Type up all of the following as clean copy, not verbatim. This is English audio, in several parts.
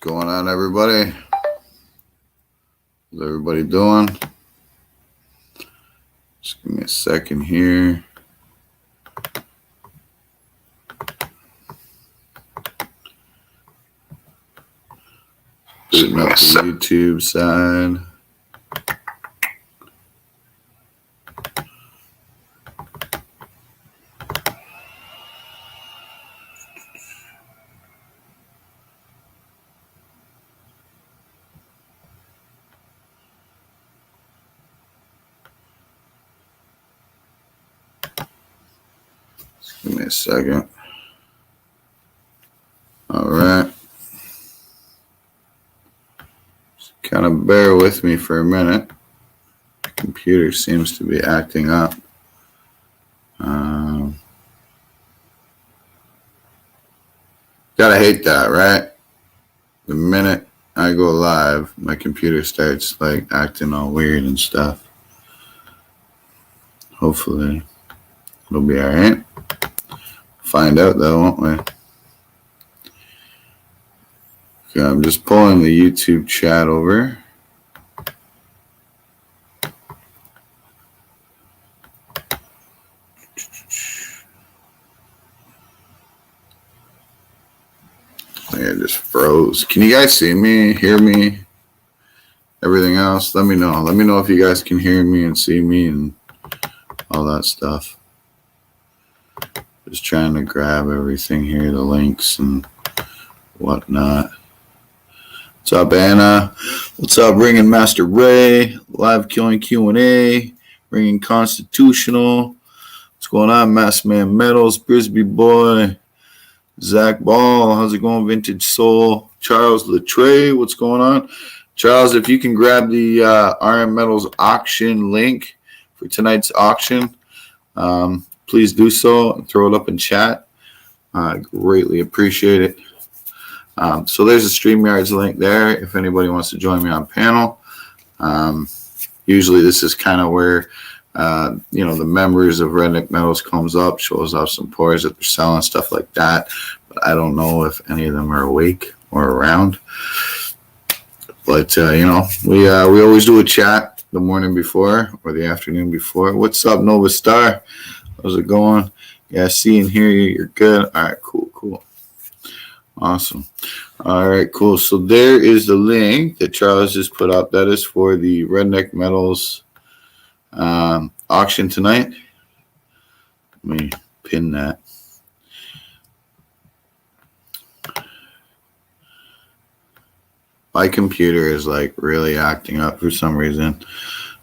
going on, everybody? How's everybody doing? Just give me a second here. Booting up the YouTube side. Give me a second. All right. Just kind of bear with me for a minute. The computer seems to be acting up. Gotta hate that, right? The minute I go live, my computer starts like acting all weird and stuff. Hopefully it'll be all right. Find out though, won't we? Okay, I'm just pulling the YouTube chat over. I just froze. Can you guys see me, hear me, everything else? Let me know. Let me know if you guys can hear me and see me and all that stuff. Just trying to grab everything here, the links and whatnot. What's up, Anna? What's up, Ringing Master Ray? Live Killing Q&A. Ringing Constitutional. What's going on, Mass Man Metals? Brisby Boy. Zach Ball. How's it going, Vintage Soul? Charles Latre. What's going on? Charles, if you can grab the RM Metals auction link for tonight's auction, please do so and throw it up in chat. I greatly appreciate it. So there's a StreamYard's link there if anybody wants to join me on panel. Usually this is kind of where, the members of Redneck Metals comes up, shows off some pours that they're selling, stuff like that. But I don't know if any of them are awake or around. But, we always do a chat the morning before or the afternoon before. What's up, Nova Star? How's it going? Yeah, see and hear you. You're good. All right, cool. Awesome. All right, cool. So there is the link that Charles just put up. That is for the Redneck Metals auction tonight. Let me pin that. My computer is like really acting up for some reason.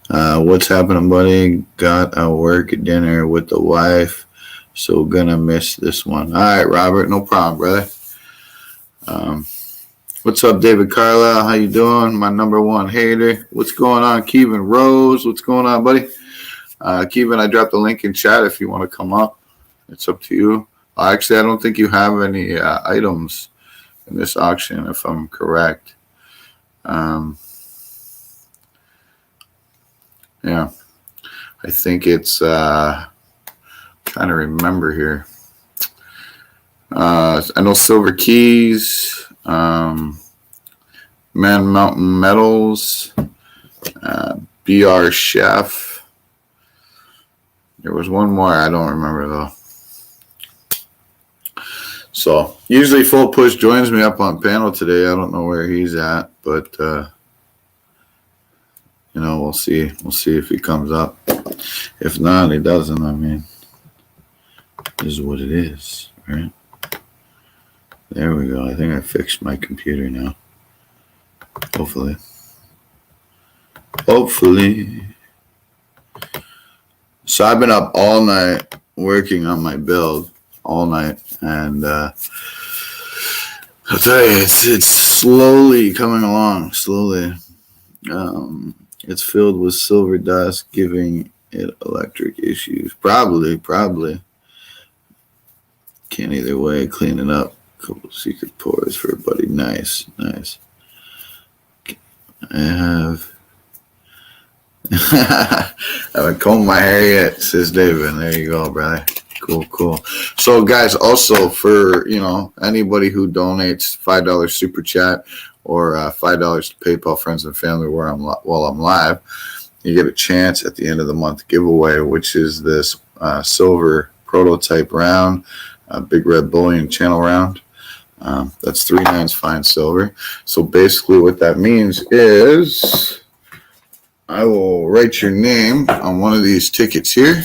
What's happening, buddy? Got a work dinner with the wife, so gonna miss this one. All right, Robert, no problem, brother. What's up, David Carlisle? How you doing? My number one hater. What's going on, Kevin Rose? What's going on, buddy? Kevin, I dropped the link in chat if you want to come up. It's up to you. Actually, I don't think you have any items in this auction, if I'm correct. Yeah, I think it's trying to remember here. I know Silver Keys, Man Mountain Metals, BR Chef. There was one more I don't remember though. So usually Full Push joins me up on panel today. I don't know where he's at, but we'll see. We'll see if he comes up. If not, he doesn't. I mean, this is what it is, right? There we go. I think I fixed my computer now. Hopefully. So I've been up all night working on my build all night, and I'll tell you, it's slowly coming along. Slowly. It's filled with silver dust, giving it electric issues. Probably. Can't either way. Clean it up. Couple of secret pours for a buddy. Nice. I haven't combed my hair yet, says David. There you go, brother. Cool. So, guys, also for, anybody who donates $5 super chat or $5 to PayPal friends and family while I'm live, you get a chance at the end of the month giveaway, which is this silver prototype round, Big Red Bullion channel round. That's 3 nines fine silver. So basically what that means is I will write your name on one of these tickets here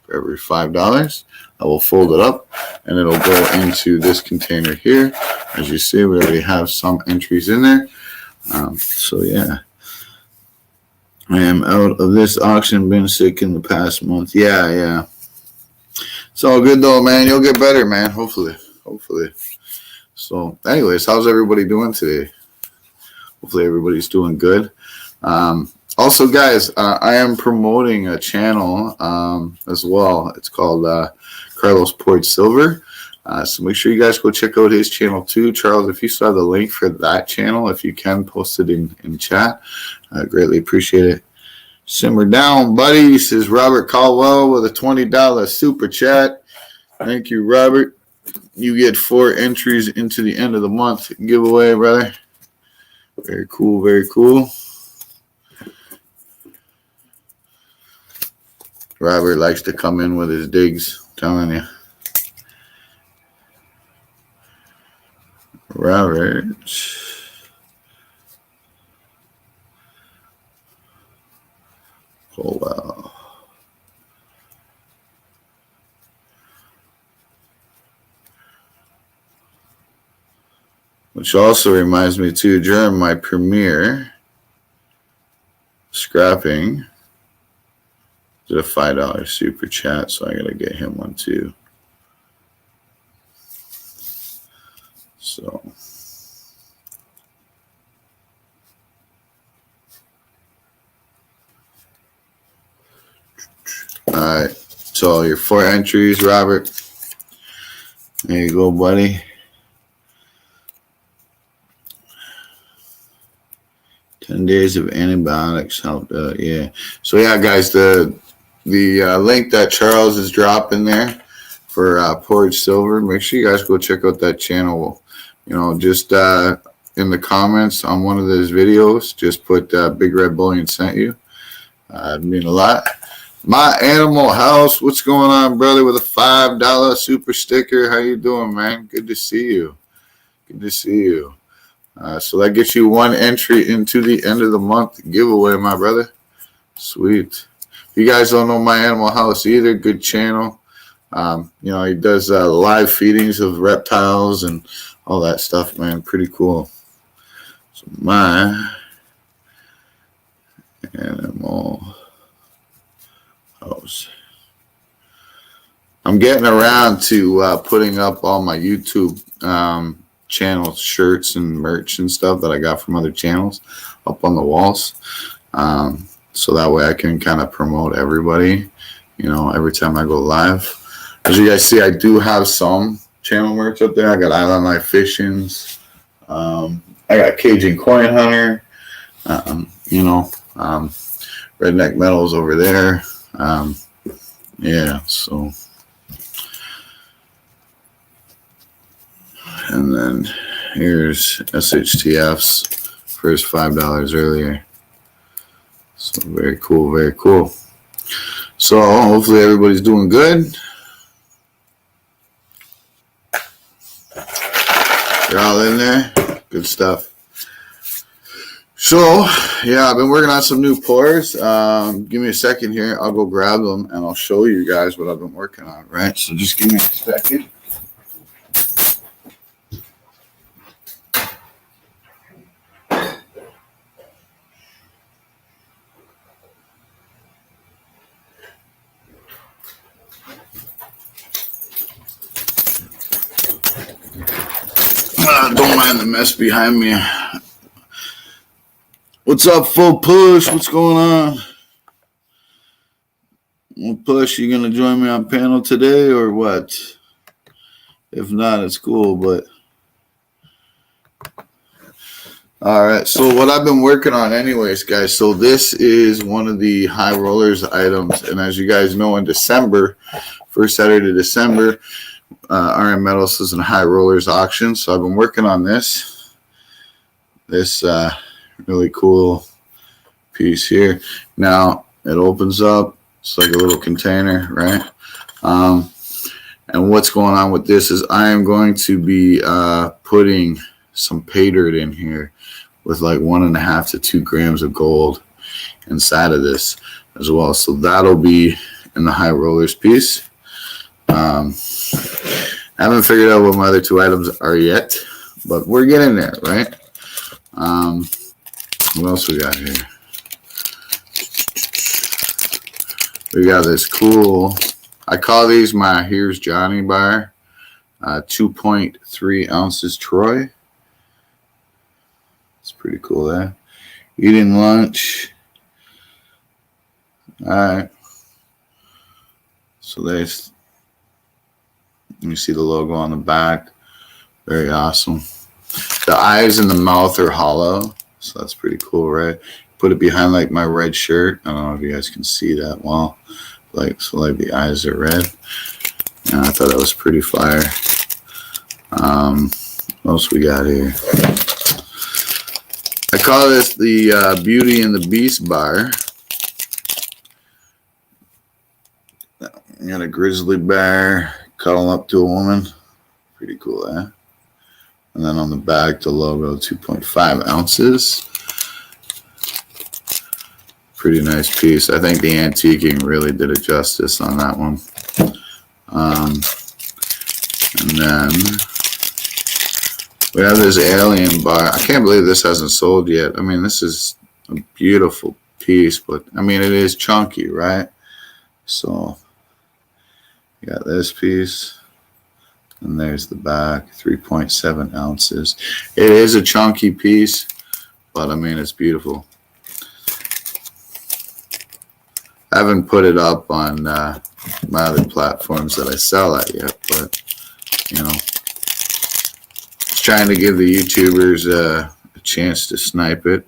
for every $5. I will fold it up and it'll go into this container here. As you see, we already have some entries in there. So yeah, I am out of this auction. Been sick in the past month. Yeah. It's all good though, man. You'll get better, man. Hopefully. So anyways, how's everybody doing today? Hopefully everybody's doing good. Also, guys, I am promoting a channel as well. It's called Carlos Poyd Silver. So make sure you guys go check out his channel too. Charles, if you saw the link for that channel, if you can, post it in chat. I greatly appreciate it. Simmer down, buddy, says Robert Caldwell with a $20 super chat. Thank you, Robert. You get 4 entries into the end of the month giveaway, brother. Very cool. Robert likes to come in with his digs, I'm telling you. Robert. Oh, wow. Which also reminds me, too, during my premiere, Scrapping did a $5 super chat, so I got to get him one, too. So, all right. So your 4 entries, Robert. There you go, buddy. 10 days of antibiotics helped out. Yeah. So yeah, guys, the link that Charles is dropping there for Porridge Silver. Make sure you guys go check out that channel. Just in the comments on one of those videos, just put Big Red Bullion sent you. It'd mean a lot. My Animal House, what's going on, brother? With a $5 super sticker. How you doing, man? Good to see you. So that gets you 1 entry into the end of the month giveaway, my brother. Sweet. If you guys don't know My Animal House either, good channel. He does live feedings of reptiles and all that stuff, man. Pretty cool. So My Animal House. I'm getting around to putting up all my YouTube channel shirts and merch and stuff that I got from other channels up on the walls. So that way I can kind of promote everybody, every time I go live. As you guys see, I do have some channel merch up there. I got Island Life Fishings. I got Cajun Coin Hunter. Redneck Metals over there. So. And then here's SHTF's for his $5 earlier. So very cool. So hopefully everybody's doing good. You're all in there. Good stuff. So yeah, I've been working on some new pours. Give me a second here. I'll go grab them and I'll show you guys what I've been working on. Right. So just give me a second. Don't mind the mess behind me. What's up, Full Push? What's going on? Full Push, you gonna join me on panel today or what? If not, it's cool, but All right, so what I've been working on anyways, guys, so this is one of the high rollers items, and as you guys know, in December, first Saturday of December, RM Metals is in high rollers auction, so I've been working on this really cool piece here. Now, it opens up, it's like a little container, right? And what's going on with this is I am going to be putting some pay dirt in here with like 1.5 to 2 grams of gold inside of this as well. So that'll be in the high rollers piece. I haven't figured out what my other 2 items are yet, but we're getting there, right? What else we got here? We got this cool, I call these my Here's Johnny bar, 2.3 ounces Troy. It's pretty cool there. Eating lunch. All right. So there's, you see the logo on the back. Very awesome. The eyes and the mouth are hollow, so that's pretty cool, right? Put it behind like my red shirt. I don't know if you guys can see that well. Like, so like the eyes are red. And I thought that was pretty fire. What else we got here? I call this the Beauty and the Beast bar. You got a grizzly bear cuddling up to a woman. Pretty cool, eh? And then on the back, the logo, 2.5 ounces. Pretty nice piece. I think the antiquing really did it justice on that one. And then we have this alien bar. I can't believe this hasn't sold yet. I mean, this is a beautiful piece, but I mean, it is chunky, right? So you got this piece, and there's the back, 3.7 ounces. It is a chunky piece, but I mean, it's beautiful. I haven't put it up on my other platforms that I sell at yet, but you know, just trying to give the YouTubers a chance to snipe it.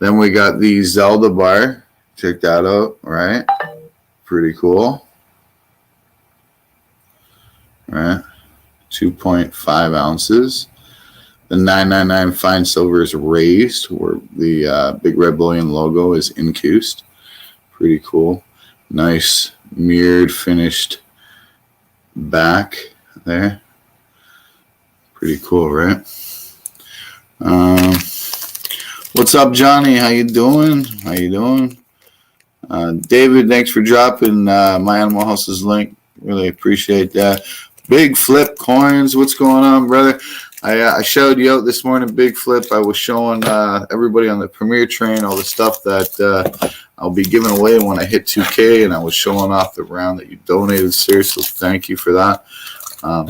Then we got the Zelda bar. Check that out, right? Pretty cool. Right? 2.5 ounces. The 999 fine silver is raised, where the Big Red Bullion logo is incused. Pretty cool. Nice mirrored finished back there. Pretty cool, right? What's up, Johnny? How you doing? How you doing? David, thanks for dropping My Animal House's link. Really appreciate that. Big Flip Coins, what's going on, brother? I showed you out this morning, Big Flip. I was showing everybody on the Premier train all the stuff that I'll be giving away when I hit 2K, and I was showing off the round that you donated, sir, so thank you for that.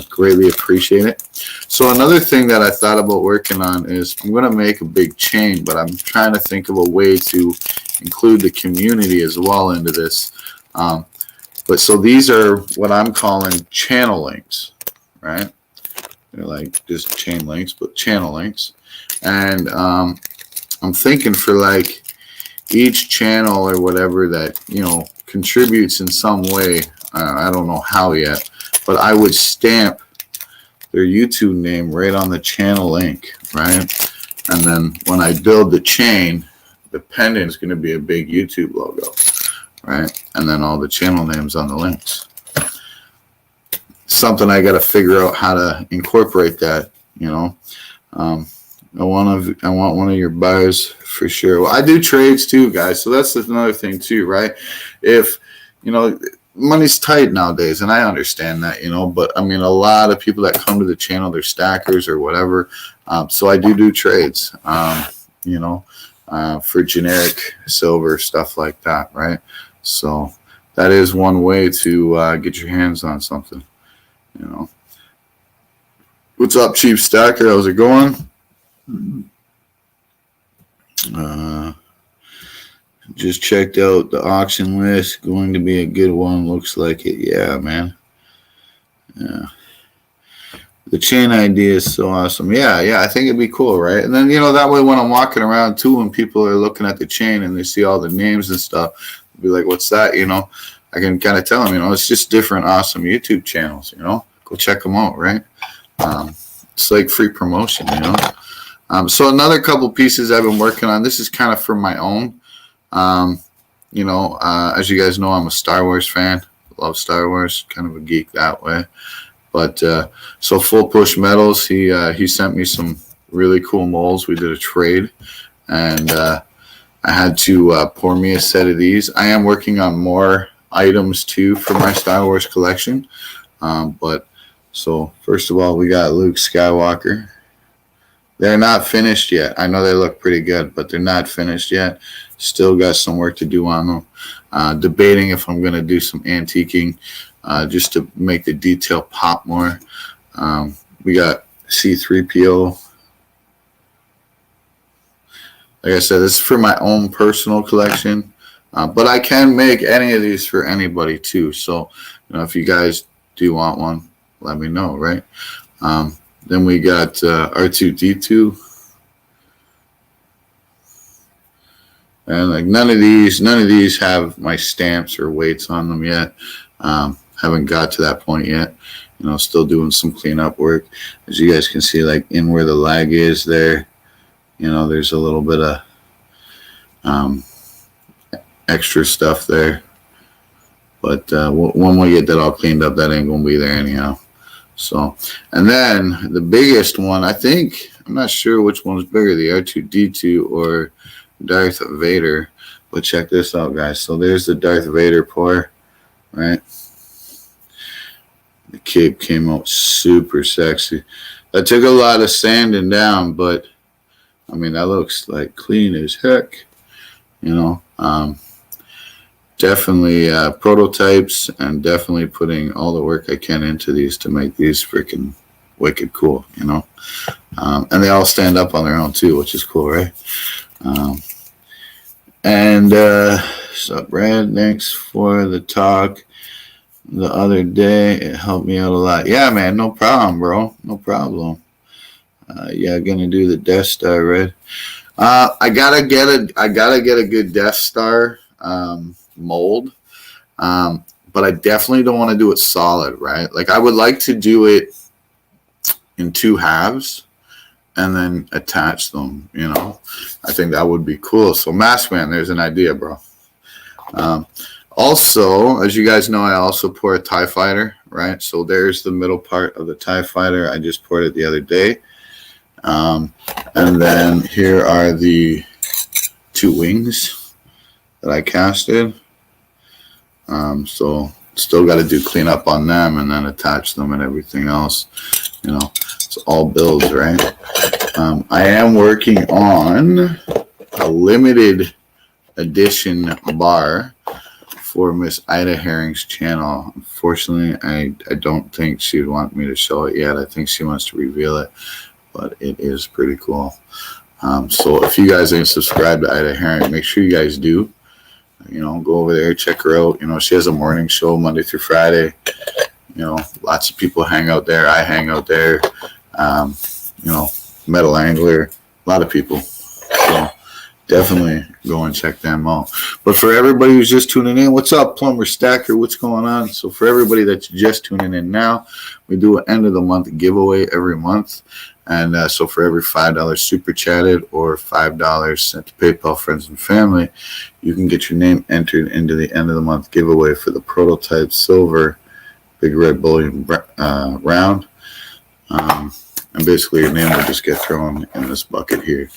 Greatly appreciate it. So another thing that I thought about working on is I'm going to make a big chain, but I'm trying to think of a way to include the community as well into this. But so these are what I'm calling channel links, right? They're like just chain links, but channel links. And I'm thinking for like each channel or whatever that, you know, contributes in some way, I don't know how yet, but I would stamp their YouTube name right on the channel link, right? And then when I build the chain, the pendant is going to be a big YouTube logo, right? And then all the channel names on the links. Something I got to figure out how to incorporate that, you know. I want one of your bars for sure. Well, I do trades too, guys. So that's another thing too, right? If, you know, money's tight nowadays, and I understand that, you know, but I mean, a lot of people that come to the channel, they're stackers or whatever. So I do trades, you know, for generic silver, stuff like that, right? So that is one way to get your hands on something, you know. What's up, Cheap Stacker? How's it going? Just checked out the auction list. Going to be a good one. Looks like it. Yeah, man. Yeah. The chain idea is so awesome. Yeah, I think it'd be cool, right? And then, that way when I'm walking around too, and people are looking at the chain and they see all the names and stuff, they'll be like, what's that? I can kind of tell them, it's just different awesome YouTube channels, go check them out, right? It's like free promotion, So another couple pieces I've been working on, this is kind of for my own. As you guys know, I'm a Star Wars fan. Love Star Wars, kind of a geek that way. But so Full Push Metals, he sent me some really cool molds. We did a trade, and I had to pour me a set of these. I am working on more items too for my Star Wars collection. But so first of all, we got Luke Skywalker. They're not finished yet. I know they look pretty good, but they're not finished yet. Still got some work to do on them. Debating if I'm going to do some antiquing. Just to make the detail pop more. We got C-3PO. Like I said, this is for my own personal collection. But I can make any of these for anybody too. So, if you guys do want one, let me know, right? Then we got R2-D2. And like none of these have my stamps or weights on them yet. Haven't got to that point yet. Still doing some cleanup work. As you guys can see, like in where the lag is there, there's a little bit of extra stuff there. But when we get that all cleaned up, that ain't going to be there anyhow. So, and then the biggest one, I'm not sure which one's bigger, the R2-D2 or Darth Vader. But check this out, guys. So there's the Darth Vader pour, right? The cape came out super sexy. That took a lot of sanding down, but I mean, that looks like clean as heck. Definitely prototypes, and definitely putting all the work I can into these to make these freaking wicked cool, and they all stand up on their own too, which is cool, right? So Brad, thanks for the talk the other day. It helped me out a lot. Yeah, man, no problem, bro. No problem. Gonna do the Death Star, right? I gotta get a good Death Star mold. But I definitely don't want to do it solid, right? Like I would like to do it in two halves and then attach them, I think that would be cool. So Maskman, there's an idea, bro. Also, as you guys know, I also pour a TIE Fighter, right? So there's the middle part of the TIE Fighter. I just poured it the other day. And then here are the two wings that I casted. So still got to do cleanup on them and then attach them and everything else. It's all builds, right? I am working on a limited edition bar for Miss Ida Herring's channel. Unfortunately, I don't think she'd want me to show it yet. I think she wants to reveal it, but it is pretty cool. So if you guys ain't subscribed to Ida Herring, make sure you guys do. Go over there, check her out. She has a morning show Monday through Friday. Lots of people hang out there. I hang out there. Metal Angler, a lot of people. So definitely go and check them out. But for everybody who's just tuning in, what's up, Plumber Stacker? What's going on? So for everybody that's just tuning in now, we do an end of the month giveaway every month. And so for every $5 super chatted or $5 sent to PayPal friends and family, you can get your name entered into the end of the month giveaway for the prototype silver Big Red Bullion round. And basically your name will just get thrown in this bucket here.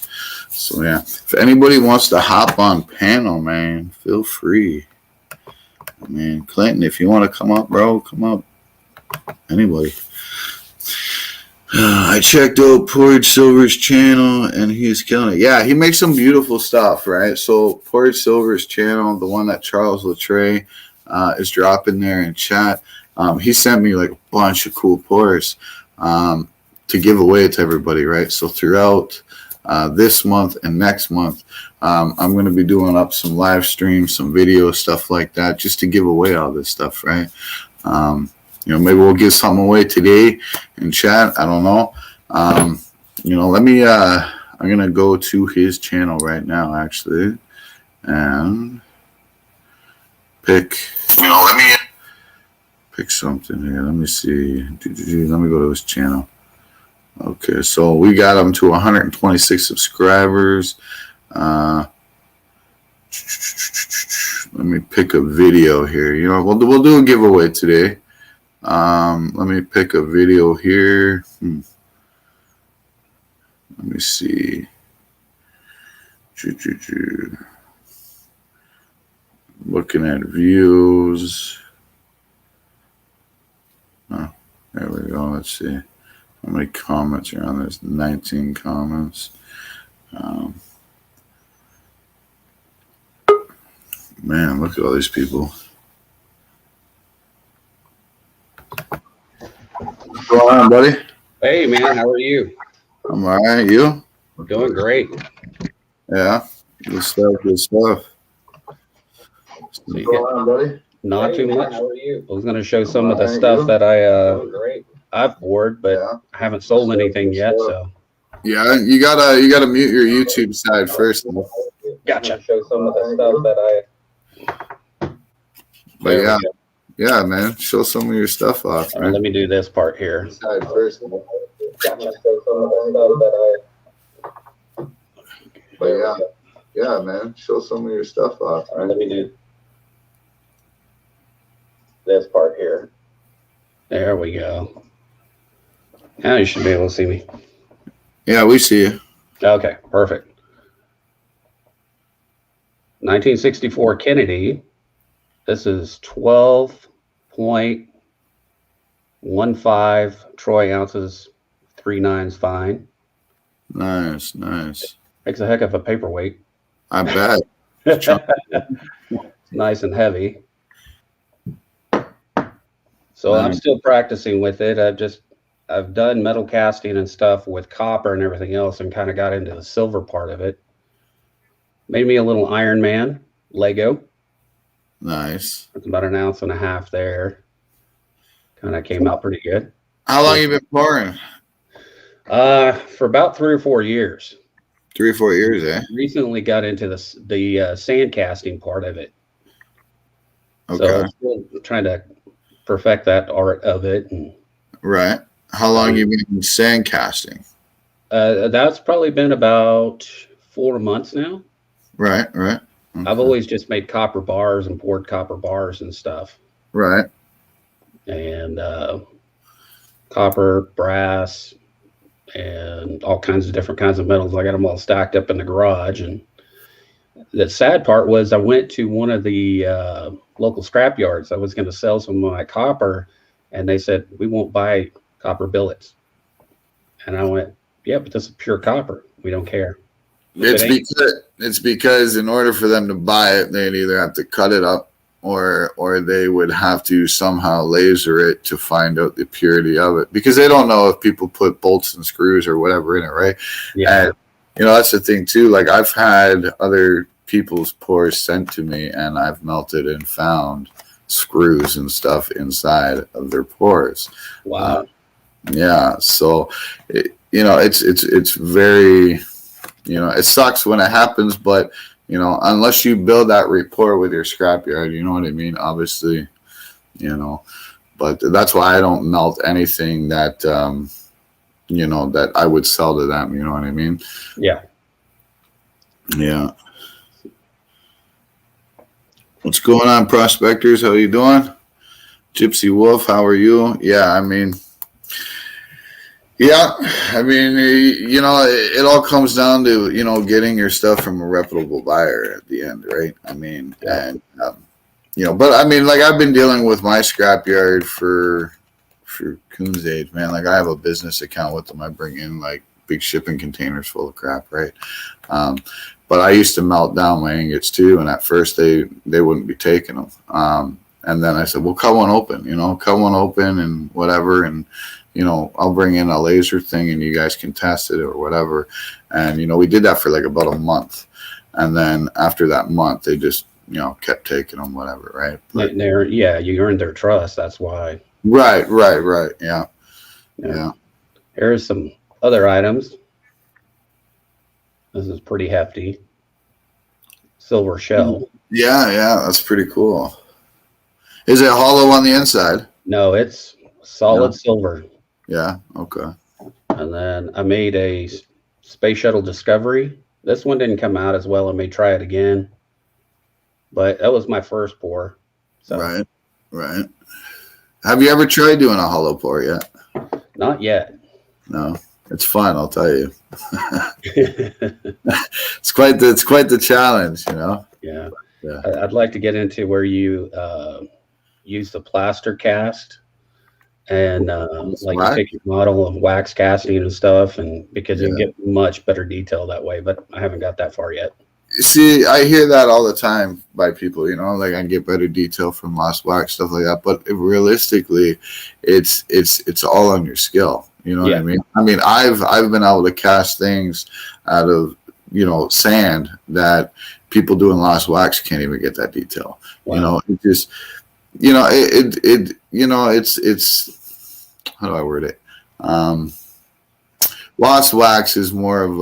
So yeah, if anybody wants to hop on panel, man, feel free. Clinton, if you want to come up, bro, come up. Anybody. I checked out Porridge Silver's channel and he's killing it. Yeah, he makes some beautiful stuff, right? So Porridge Silver's channel, the one that Charles Latray is dropping there in chat, he sent me like a bunch of cool pours to give away to everybody, right? So throughout this month and next month, I'm going to be doing up some live streams, some video, stuff like that, just to give away all this stuff, right? maybe we'll give something away today in chat. I don't know. Let me. I'm gonna go to his channel right now, actually, and pick. Let me pick something here. Let me see. Let me go to his channel. Okay, so we got him to 126 subscribers. Let me pick a video here. We'll do a giveaway today. Let me pick a video here. Let me see. Looking at views. Oh, there we go. Let's see. How many comments are on this? 19 comments. Man, look at all these people. What's going on, buddy? Hey, man. How are you? I'm all right. You? Doing great. Yeah. Good stuff. What's going on, buddy? Not too much. How are you? I was going to show some of the stuff that I've bored, but I haven't sold anything yet. So yeah, you gotta mute your YouTube side first. Gotcha. Show some of the stuff that But yeah, man. Show some of your stuff off. Let me do this part here. Side first. Gotcha. Show some of the stuff that But yeah, man. Show some of your stuff off. Right? Let me do this part here. There we go. Now you should be able to see me. Yeah, we see you. Okay, perfect. 1964 Kennedy. This is 12.15 troy ounces, 3/9 fine. Nice. Makes a heck of a paperweight. I bet. It's nice and heavy. So I'm still practicing with it. I've done metal casting and stuff with copper and everything else, and kind of got into the silver part of it. Made me a little Iron Man Lego. Nice. It's about 1.5 ounces there. Kind of came out pretty good. How long you been pouring? For about 3 or 4 years. 3 or 4 years, eh? Recently got into the sand casting part of it. Okay. So I'm still trying to perfect that art of it. Right. How long you been sand casting? That's probably been about 4 months now. Right. Okay. I've always just made copper bars and poured copper bars and stuff. Right. And copper, brass, and all kinds of different kinds of metals. I got them all stacked up in the garage. And the sad part was I went to one of the local scrap yards. I was going to sell some of my copper, and they said, we won't buy copper billets. And I went, yeah, but this is pure copper. We don't care. It's because in order for them to buy it, they'd either have to cut it up or they would have to somehow laser it to find out the purity of it, because they don't know if people put bolts and screws or whatever in it, right? Yeah. And that's the thing too. Like, I've had other people's pours sent to me, and I've melted and found screws and stuff inside of their pours. Wow. Yeah. So it's very, it sucks when it happens, but unless you build that rapport with your scrapyard, you know what I mean? Obviously, but that's why I don't melt anything that, that I would sell to them. You know what I mean? Yeah. Yeah. What's going on, prospectors? How you doing? Gypsy Wolf, how are you? Yeah, it all comes down to, getting your stuff from a reputable buyer at the end, right? But I've been dealing with my scrapyard for Coon's age, man. Like, I have a business account with them. I bring in like big shipping containers full of crap, right? But I used to melt down my ingots too, and at first they wouldn't be taking them. And then I said, well, cut one open, and whatever, and I'll bring in a laser thing and you guys can test it or whatever. And, we did that for like about a month. And then after that month, they just, kept taking them, whatever. Right. But, you earned their trust. That's why. Right, right, right. Yeah, yeah. Here's some other items. This is pretty hefty. Silver shell. Yeah, yeah. That's pretty cool. Is it hollow on the inside? No, it's solid silver. Yeah. Okay. And then I made a Space Shuttle Discovery. This one didn't come out as well. I may try it again. But that was my first pour. So. Right, right. Have you ever tried doing a hollow pour yet? Not yet. No. It's fun, I'll tell you. It's quite the challenge, you know. Yeah. Yeah. I'd like to get into where you use the plaster cast and like you take your model of wax casting and stuff, and because you get much better detail that way. But I haven't got that far yet. See, I hear that all the time by people, you know, like I get better detail from lost wax, stuff like that. But realistically, it's all on your skill. You know what I mean? I mean, I've been able to cast things out of, you know, sand that people doing lost wax can't even get that detail. Wow. You know, it just, you know, it's how do I word it? Lost wax is more of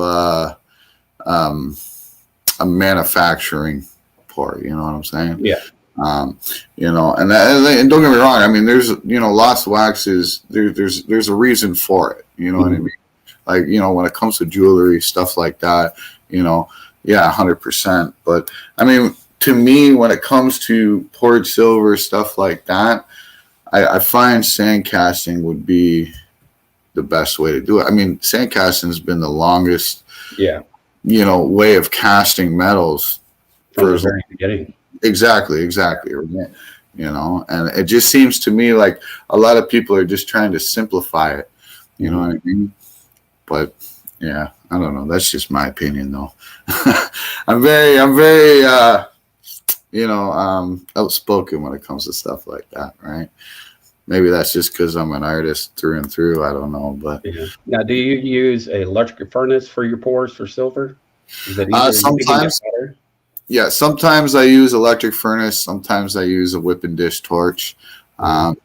a manufacturing pour, you know what I'm saying? Yeah. You know, and don't get me wrong. I mean, there's, you know, lost wax is there's a reason for it. You know what I mean? Like, you know, when it comes to jewelry, stuff like that, you know, yeah, 100%. But I mean, to me, when it comes to poured silver, stuff like that, I find sand casting would be the best way to do it. I mean, sand casting has been the longest, you know, way of casting metals from the very beginning. Exactly. You know, and it just seems to me like a lot of people are just trying to simplify it. You know what I mean? But yeah, I don't know. That's just my opinion, though. I'm very, you know, outspoken when it comes to stuff like that, right? Maybe that's just because I'm an artist through and through. I don't know, but now, do you use an electric furnace for your pours for silver? Is that sometimes? Yeah, sometimes I use electric furnace. Sometimes I use a whip and dish torch. I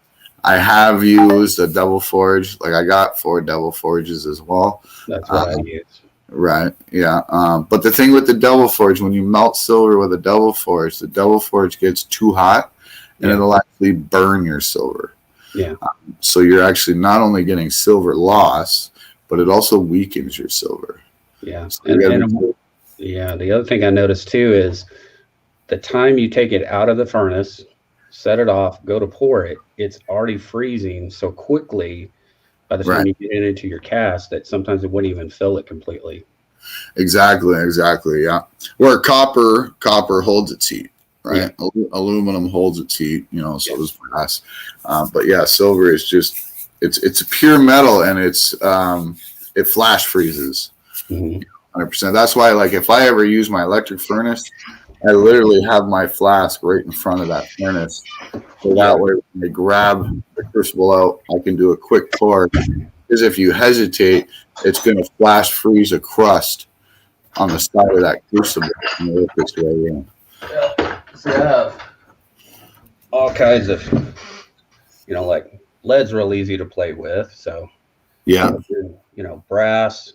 have used a double forge. Like I got 4 double forges as well. That's what I use. Right. Yeah. But the thing with the double forge, when you melt silver with a double forge, the double forge gets too hot, and it'll actually burn your silver. Yeah. So you're actually not only getting silver loss, but it also weakens your silver. Yeah. So the other thing I noticed too is the time you take it out of the furnace, set it off, go to pour it, it's already freezing so quickly by the time you get it into your cast that sometimes it wouldn't even fill it completely. Exactly. Yeah. Where copper holds its heat, right? Yeah. Aluminum holds its heat, you know, so does brass. But yeah, silver is just it's a pure metal, and it flash freezes. 100%. That's why, like, if I ever use my electric furnace, I literally have my flask right in front of that furnace. So that way, when I grab the crucible out, I can do a quick pour. Because if you hesitate, it's going to flash freeze a crust on the side of that crucible and work its way in. Yeah. So I have all kinds of, you know, like lead's real easy to play with. So, you know, brass.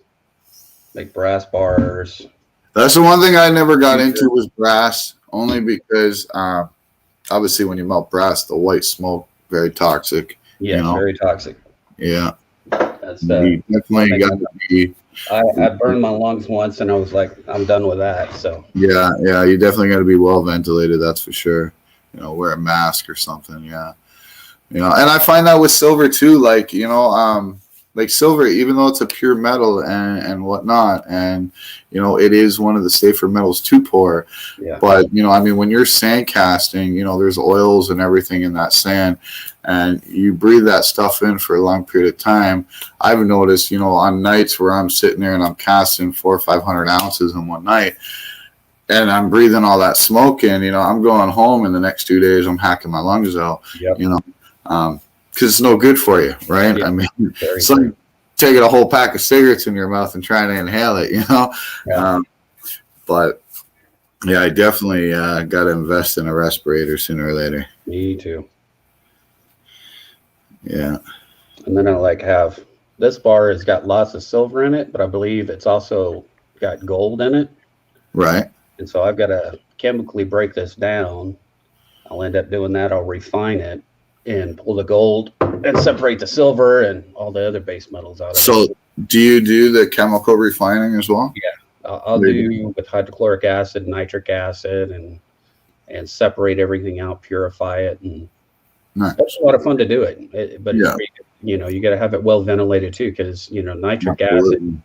Make brass bars. That's the one thing I never got into was brass, only because obviously when you melt brass, the white smoke, very toxic. Yeah, you know? Very toxic. Yeah. That's you definitely got to be. I burned my lungs once, and I was like, I'm done with that. So yeah, you definitely got to be well ventilated. That's for sure. You know, wear a mask or something. Yeah. You know, and I find that with silver too. Like, you know, like silver, even though it's a pure metal and whatnot, and, you know, it is one of the safer metals to pour. Yeah. But, you know, I mean, when you're sand casting, you know, there's oils and everything in that sand, and you breathe that stuff in for a long period of time. I've noticed, you know, on nights where I'm sitting there and I'm casting 400 or 500 ounces in one night, and I'm breathing all that smoke in, you know, I'm going home in the next 2 days, I'm hacking my lungs out, you know, because it's no good for you, right? Yeah, I mean, it's like taking a whole pack of cigarettes in your mouth and trying to inhale it, you know? Yeah. But, yeah, I definitely got to invest in a respirator sooner or later. Me too. Yeah. And then I like have this bar has got lots of silver in it, but I believe it's also got gold in it. Right. And so I've got to chemically break this down. I'll end up doing that. I'll refine it and pull the gold and separate the silver and all the other base metals out of it. So do you do the chemical refining as well? Yeah, I'll do with hydrochloric acid, nitric acid, and separate everything out, purify it, and Nice. that's a lot of fun to do it. But Yeah. you know, you got to have it well ventilated too, because you know nitric Absolutely. acid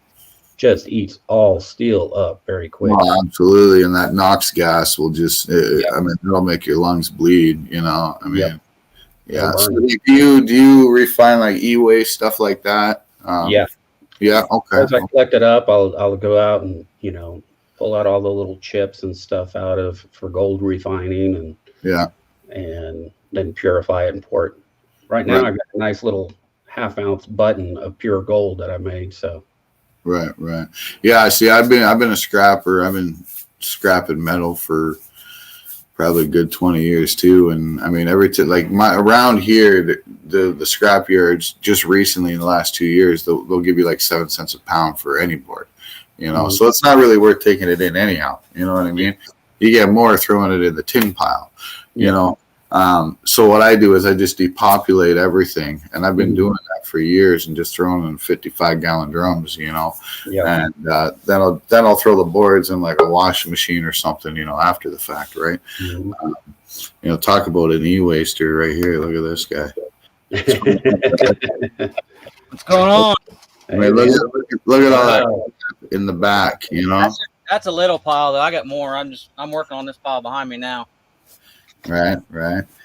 just eats all steel up very quick. Oh, absolutely. And that NOx gas will just, I mean, it'll make your lungs bleed, you know? I mean, yeah. So do you refine like e-waste, stuff like that? Yeah. Yeah. Okay. As I collect it up, I'll go out and, you know, pull out all the little chips and stuff out of for gold refining and then purify it and pour it. Right now, I've got a nice little half-ounce button of pure gold that I made. So. Right. Yeah. See, I've been a scrapper. I've been scrapping metal for probably a good 20 years too. And I mean, around here, the scrap yards just recently in the last 2 years, they'll give you like 7 cents a pound for any board, you know, so it's not really worth taking it in anyhow. You know what I mean? You get more throwing it in the tin pile, you know? So what I do is I just depopulate everything, and I've been doing that for years and just throwing in 55-gallon drums, you know, and then I'll throw the boards in like a washing machine or something, you know, after the fact, right? You know, talk about an e-waster right here. Look at this guy. What's going on? I mean, look at all that in the back, you know. That's a little pile though. I got more. I'm working on this pile behind me now. Right.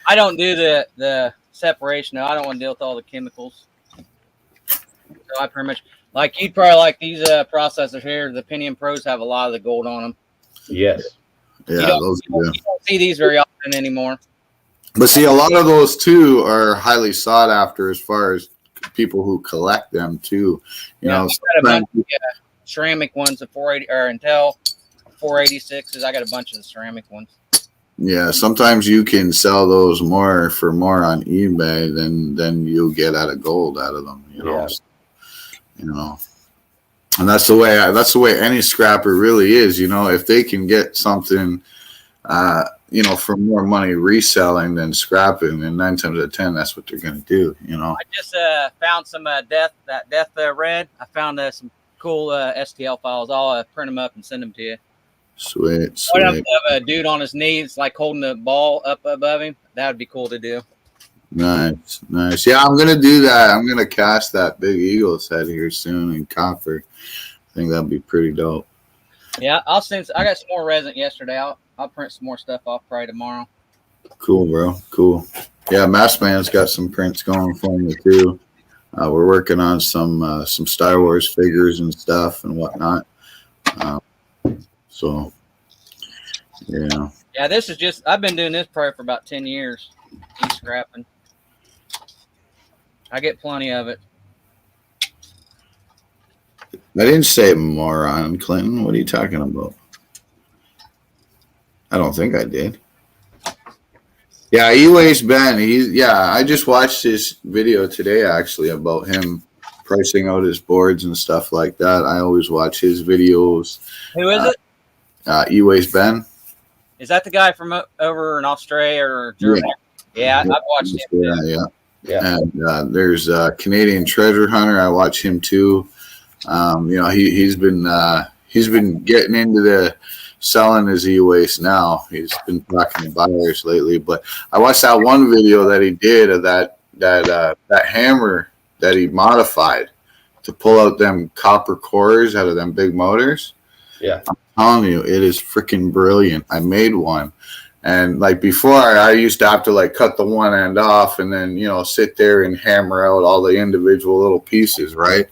I don't do the separation though. I don't want to deal with all the chemicals. So I pretty much like you'd probably like these processors here. The Pennies Pros have a lot of the gold on them. Yes. Yeah, you don't see these very often anymore. But see, a lot of those too are highly sought after as far as people who collect them too. You know, I've got a bunch of ceramic ones, the 480 or Intel 486s. I got a bunch of the ceramic ones. Yeah, sometimes you can sell those for more on eBay than you'll get out of gold out of them. You know, you know, and that's the way any scrapper really is. You know, if they can get something, you know, for more money reselling than scrapping, and 9 times out of 10, that's what they're going to do. You know, I just found some death red. I found some cool STL files. I'll print them up and send them to you. Sweet. I have a dude on his knees, like holding the ball up above him. That would be cool to do. Nice. Yeah, I'm gonna do that. I'm gonna cast that big eagle head here soon in copper. I think that'd be pretty dope. Yeah, I got some more resin yesterday. I'll print some more stuff off probably tomorrow. Cool, bro. Cool. Yeah, Massman's got some prints going for me too. We're working on some Star Wars figures and stuff and whatnot. So, yeah. Yeah, this is just, I've been doing this probably for about 10 years. E-scrapping. I get plenty of it. I didn't say moron, Clinton. What are you talking about? I don't think I did. Yeah, E-Waste Ben. I just watched his video today actually about him pricing out his boards and stuff like that. I always watch his videos. Who is it? E-Waste Ben. Is that the guy from over in Australia or Germany? Yeah, I've watched him. Yeah. And there's Canadian Treasure Hunter. I watch him too. You know, he's been getting into the selling his e-waste now. He's been talking to buyers lately. But I watched that one video that he did of that hammer that he modified to pull out them copper cores out of them big motors. Yeah. I'm telling you, it is freaking brilliant. I made one. And like before, I used to have to like cut the one end off and then, you know, sit there and hammer out all the individual little pieces, right?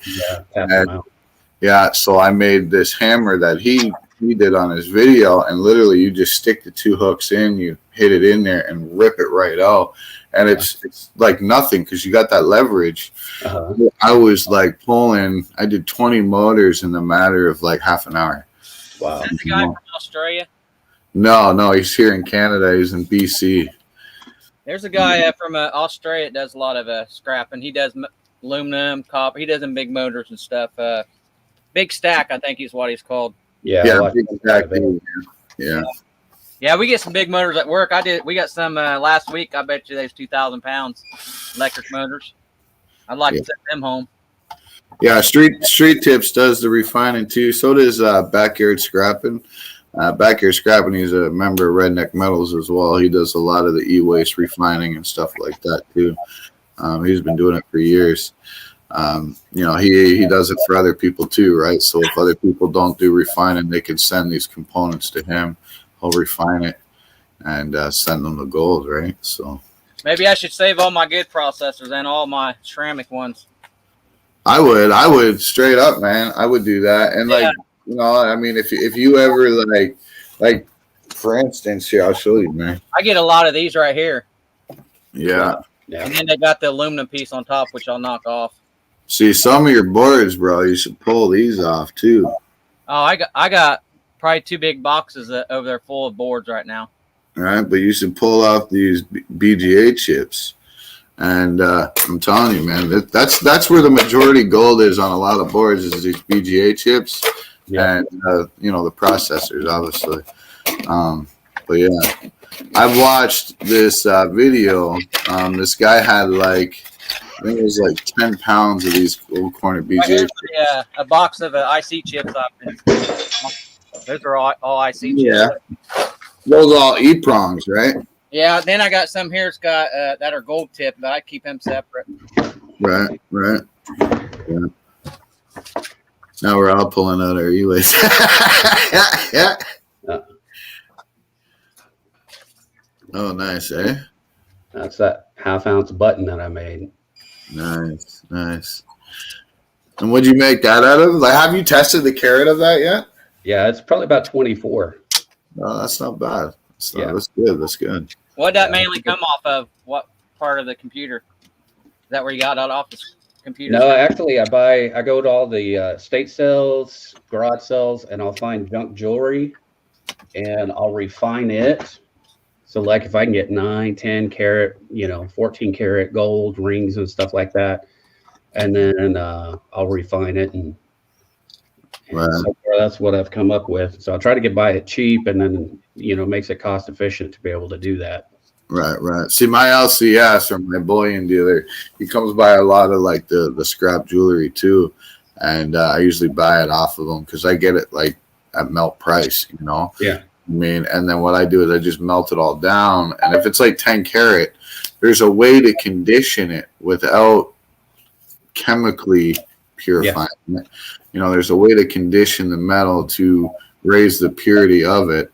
Yeah. So I made this hammer that he did on his video, and literally you just stick the two hooks in, you hit it in there and rip it right out. And it's like nothing because you got that leverage. I was like I did 20 motors in the matter of like half an hour. Wow. Is that the guy from Australia? No, he's here in Canada. He's in BC. There's a guy from Australia that does a lot of scrapping. He does aluminum, copper. He does in big motors and stuff. Big Stack, I think is what he's called. Yeah, Yeah, exactly. Yeah. Yeah, we get some big motors at work. We got some last week. I bet you there's 2,000 pounds electric motors. I'd like to send them home. Yeah, Street Tips does the refining too. So does Backyard Scrapping. Backyard Scrapping, he's a member of Redneck Metals as well. He does a lot of the e-waste refining and stuff like that too. He's been doing it for years. He does it for other people too, right? So if other people don't do refining, they can send these components to him. He'll refine it and send them the gold, right? So maybe I should save all my good processors and all my ceramic ones. I would straight up, man. I would do that. And I mean, if you ever like for instance, here, I'll show you, man. I get a lot of these right here. Yeah. And then they got the aluminum piece on top, which I'll knock off. See, some of your boards, bro, you should pull these off too. Oh, I got probably 2 big boxes over there full of boards right now. All right, but you should pull off these BGA chips. And I'm telling you, man, that's where the majority gold is on a lot of boards is these BGA chips and the processors, obviously. But yeah, I've watched this video. This guy had I think it was 10 pounds of these gold corner BGA chips. A box of IC chips. Those are all IC chips. Yeah, those are all E-prongs, right? Yeah, then I got some here. It's got that are gold tipped, but I keep them separate. Right. Yeah. Now we're all pulling out our E-waste. Yeah. Oh, nice, eh? That's that 1/2 ounce button that I made. Nice. And what'd you make that out of? Have you tested the carat of that yet? Yeah, it's probably about 24. No, that's not bad. That's good. What'd that mainly come off of? What part of the computer? Is that where you got it off the computer? No, actually, I go to all the state sales, garage sales, and I'll find junk jewelry, and I'll refine it. So, if I can get 9, 10 carat, 14 carat gold rings and stuff like that, and then I'll refine it, and so far that's what I've come up with. So I'll try to buy it cheap, and then makes it cost efficient to be able to do that. Right. See, my LCS or my bullion dealer, he comes by a lot of the scrap jewelry too, and I usually buy it off of him because I get it at melt price, Yeah. I mean, and then what I do is I just melt it all down, and if it's 10 carat, there's a way to condition it without chemically purifying it. There's a way to condition the metal to raise the purity of it,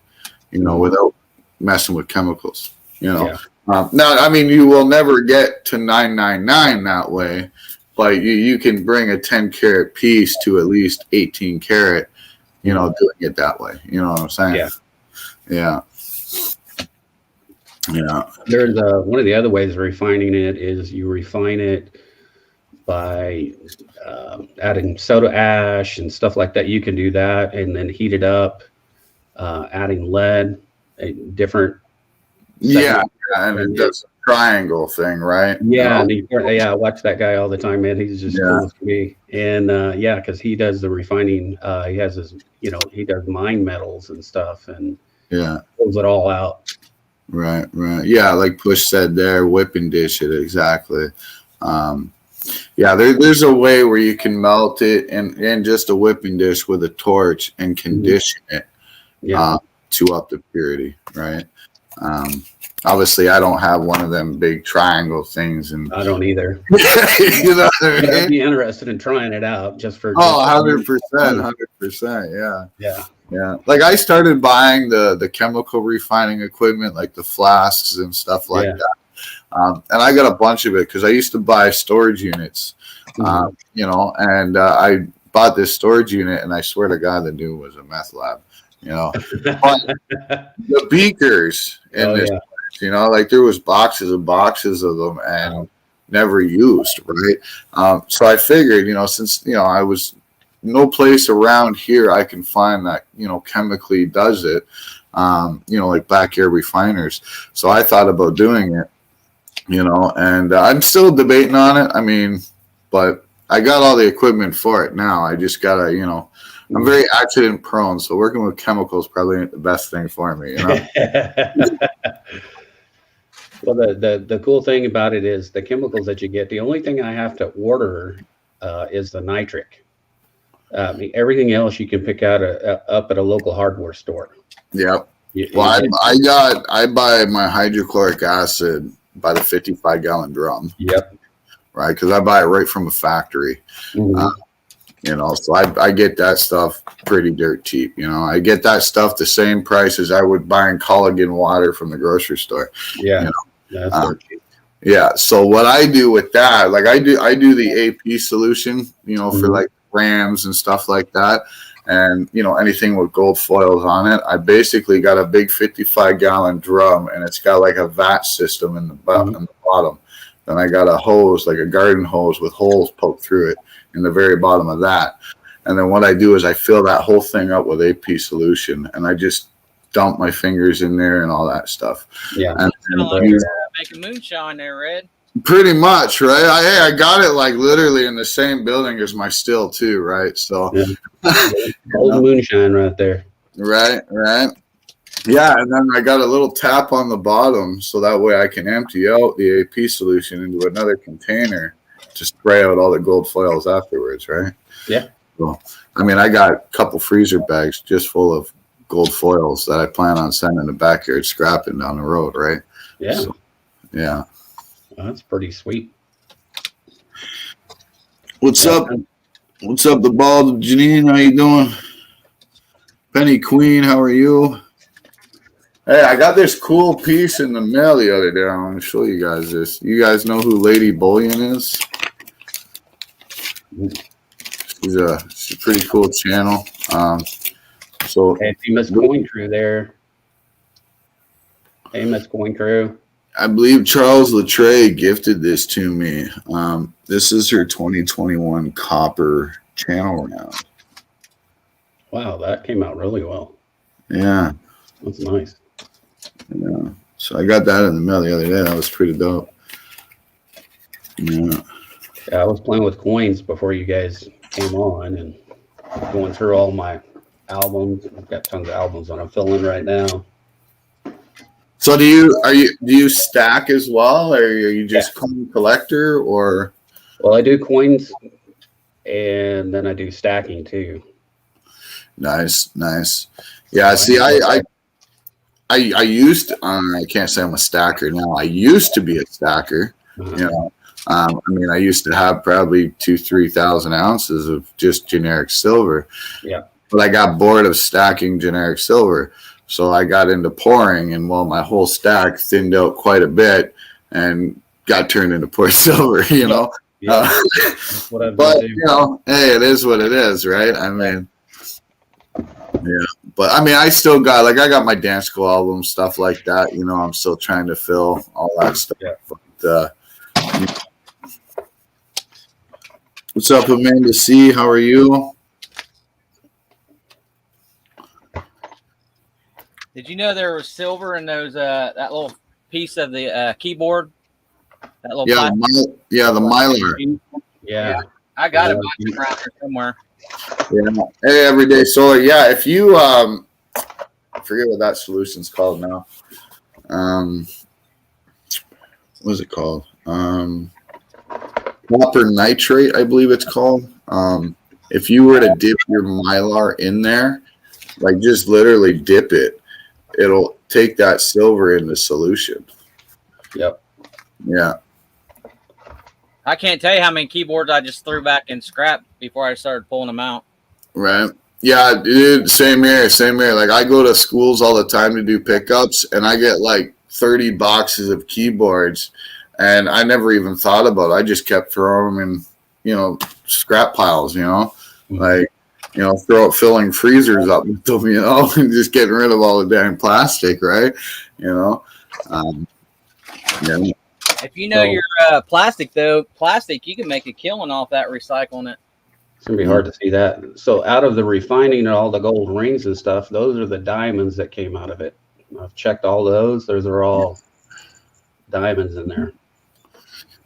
without messing with chemicals. Now, I mean, you will never get to 999 that way, but you can bring a 10 carat piece to at least 18 carat, doing it that way. You know what I'm saying? Yeah. There's one of the other ways of refining it is you refine it by adding soda ash and stuff like that. You can do that and then heat it up, adding lead, a different. And it does a triangle thing, right? Yeah, I watch that guy all the time, man. He's just cool to me. And because he does the refining. He has his, he does mine metals and stuff, and pulls it all out. Right. Yeah, like Push said there, whip and dish it exactly. There's a way where you can melt it and just a whipping dish with a torch and condition it to up the purity, right? Obviously, I don't have one of them big triangle things, and I don't either. You know what I mean? I'd be interested in trying it out just for. 100%. Yeah. Like I started buying the chemical refining equipment, like the flasks and stuff like that. And I got a bunch of it because I used to buy storage units, and I bought this storage unit, and I swear to God, the new was a meth lab. But the beakers in this place, there was boxes and boxes of them and never used, right? So I figured, since, I was no place around here I can find that, chemically does it, like backyard refiners. So I thought about doing it. you know, and I'm still debating on it. I mean, but I got all the equipment for it now. I just gotta, you know, I'm very accident prone, so working with chemicals probably ain't the best thing for me, you know. Well, the cool thing about it is the chemicals that you get. The only thing I have to order is the nitric. Everything else you can pick out up at a local hardware store. Yep. Well, I buy my hydrochloric acid by the 55-gallon drum. Yep. Right, because I buy it right from a factory. Mm-hmm. You know, so I get that stuff pretty dirt cheap. You know, I get that stuff the same price as I would buying Culligan water from the grocery store. Yeah, you know? That's dirt cheap. Yeah. So what I do with that, like I do the AP solution, you know, for like rams and stuff like that, and you know anything with gold foils on it. I basically got a big 55-gallon drum, and it's got like a vat system in the bottom. Then I got a hose, like a garden hose with holes poked through it in the very bottom of that. And then what I do is I fill that whole thing up with AP solution, and I just dump my fingers in there and all that stuff. Yeah. And like making moonshine there, Red. Pretty much, right? I got it like literally in the same building as my still too, right? So old moonshine right there. Right. Yeah, and then I got a little tap on the bottom so that way I can empty out the AP solution into another container to spray out all the gold foils afterwards, right? Yeah. So, I mean, I got a couple freezer bags just full of gold foils that I plan on sending to backyard scrapping down the road, right? Yeah. So, yeah. Well, that's pretty sweet. What's up? What's up, the bald Janine? How you doing? Penny Queen, how are you? Hey, I got this cool piece in the mail the other day. I want to show you guys this. You guys know who Lady Bullion is? She's a pretty cool channel. So famous coin crew there. Famous coin crew. I believe Charles Latreille gifted this to me. This is her 2021 copper channel round. Wow, that came out really well. Yeah. That's nice. Yeah. So I got that in the mail the other day. That was pretty dope. Yeah. Yeah, I was playing with coins before you guys came on and going through all my albums. I've got tons of albums that I'm filling right now. So do you stack as well, or are you just coin collector, or? Well, I do coins, and then I do stacking too. Nice. Yeah. See, I used to, I can't say I'm a stacker now. I used to be a stacker. You know, I mean, I used to have probably 2,000-3,000 ounces of just generic silver. Yeah. But I got bored of stacking generic silver. So I got into pouring, and my whole stack thinned out quite a bit and got turned into poured silver, you know. Yeah. That's what I've but, done too. you know, hey, it is what it is, right? I mean, yeah. But, I mean, I still got, I got my dance school album, stuff like that. You know, I'm still trying to fill all that stuff. Yeah. But, what's up, Amanda C? How are you? Did you know there was silver in those that little piece of the keyboard? That little the Mylar. Yeah. I got it around here somewhere. Yeah. Hey, Everyday Solar. Yeah, if you I forget what that solution's called now. What is it called? Copper nitrate, I believe it's called. If you were to dip your Mylar in there, like just literally dip it, it'll take that silver in the solution. Yep. Yeah. I can't tell you how many keyboards I just threw back in scrap before I started pulling them out. Right. Yeah, dude, same here. Like I go to schools all the time to do pickups, and I get like 30 boxes of keyboards, and I never even thought about it. I just kept throwing them in, scrap piles, like, filling freezers up with them, and just getting rid of all the damn plastic, right? Yeah. If you know your plastic, you can make a killing off that recycling it. It's going to be hard to see that. So out of the refining and all the gold rings and stuff, those are the diamonds that came out of it. I've checked all those. Those are all diamonds in there.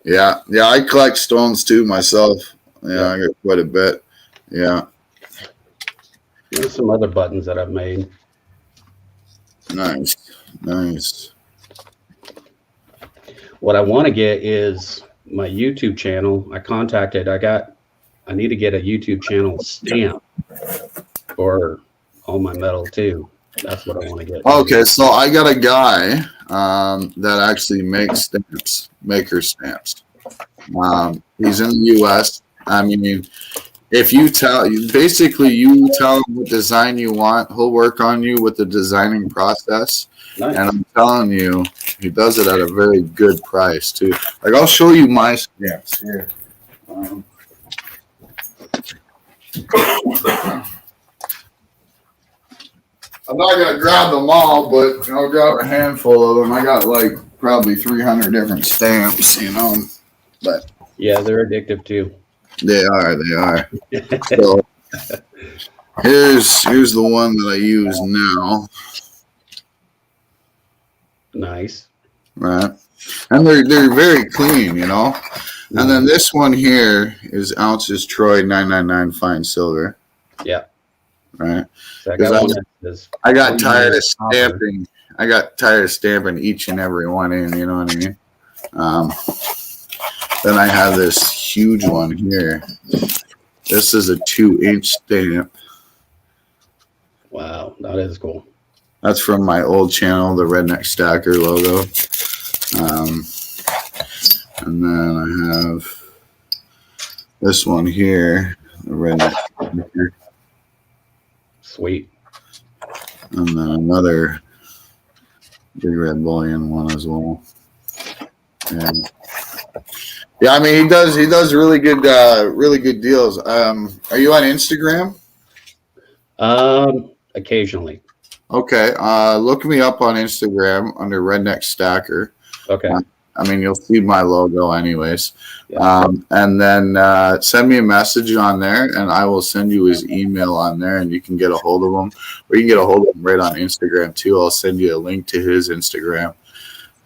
Yeah. I collect stones too myself. Yeah, I got quite a bit. Yeah. There's some other buttons that I've made. Nice. What I want to get is my YouTube channel. I need to get a YouTube channel stamp for all my metal too. That's what I want to get. Okay, so I got a guy that actually makes stamps, maker stamps. He's in the U.S. I mean, if you tell him what design you want, he'll work on you with the designing process. Nice. And I'm telling you, he does it at a very good price too. Like, I'll show you my stamps here. I'm not gonna grab them all, but I'll grab a handful of them. I got like probably 300 different stamps, But yeah, they're addictive too. They are. So here's the one that I use now. Nice. Right. And they're very clean, And then this one here is Ounces Troy 999 fine silver. Yeah. Right. So I got tired of stamping. I got tired of stamping each and every one in, you know what I mean? Then I have this huge one here. This is a 2-inch stamp. Wow, that is cool. That's from my old channel, the Redneck Stacker logo. And then I have this one here, the Redneck Stacker. Sweet. And then another Big Red Bullion one as well. And yeah, I mean, he does really good deals. Are you on Instagram? Occasionally. Okay. Look me up on Instagram under Redneck Stacker. Okay. I mean, you'll see my logo anyways. Yeah. And then send me a message on there, and I will send you his email on there, and you can get a hold of him. Or you can get a hold of him right on Instagram, too. I'll send you a link to his Instagram,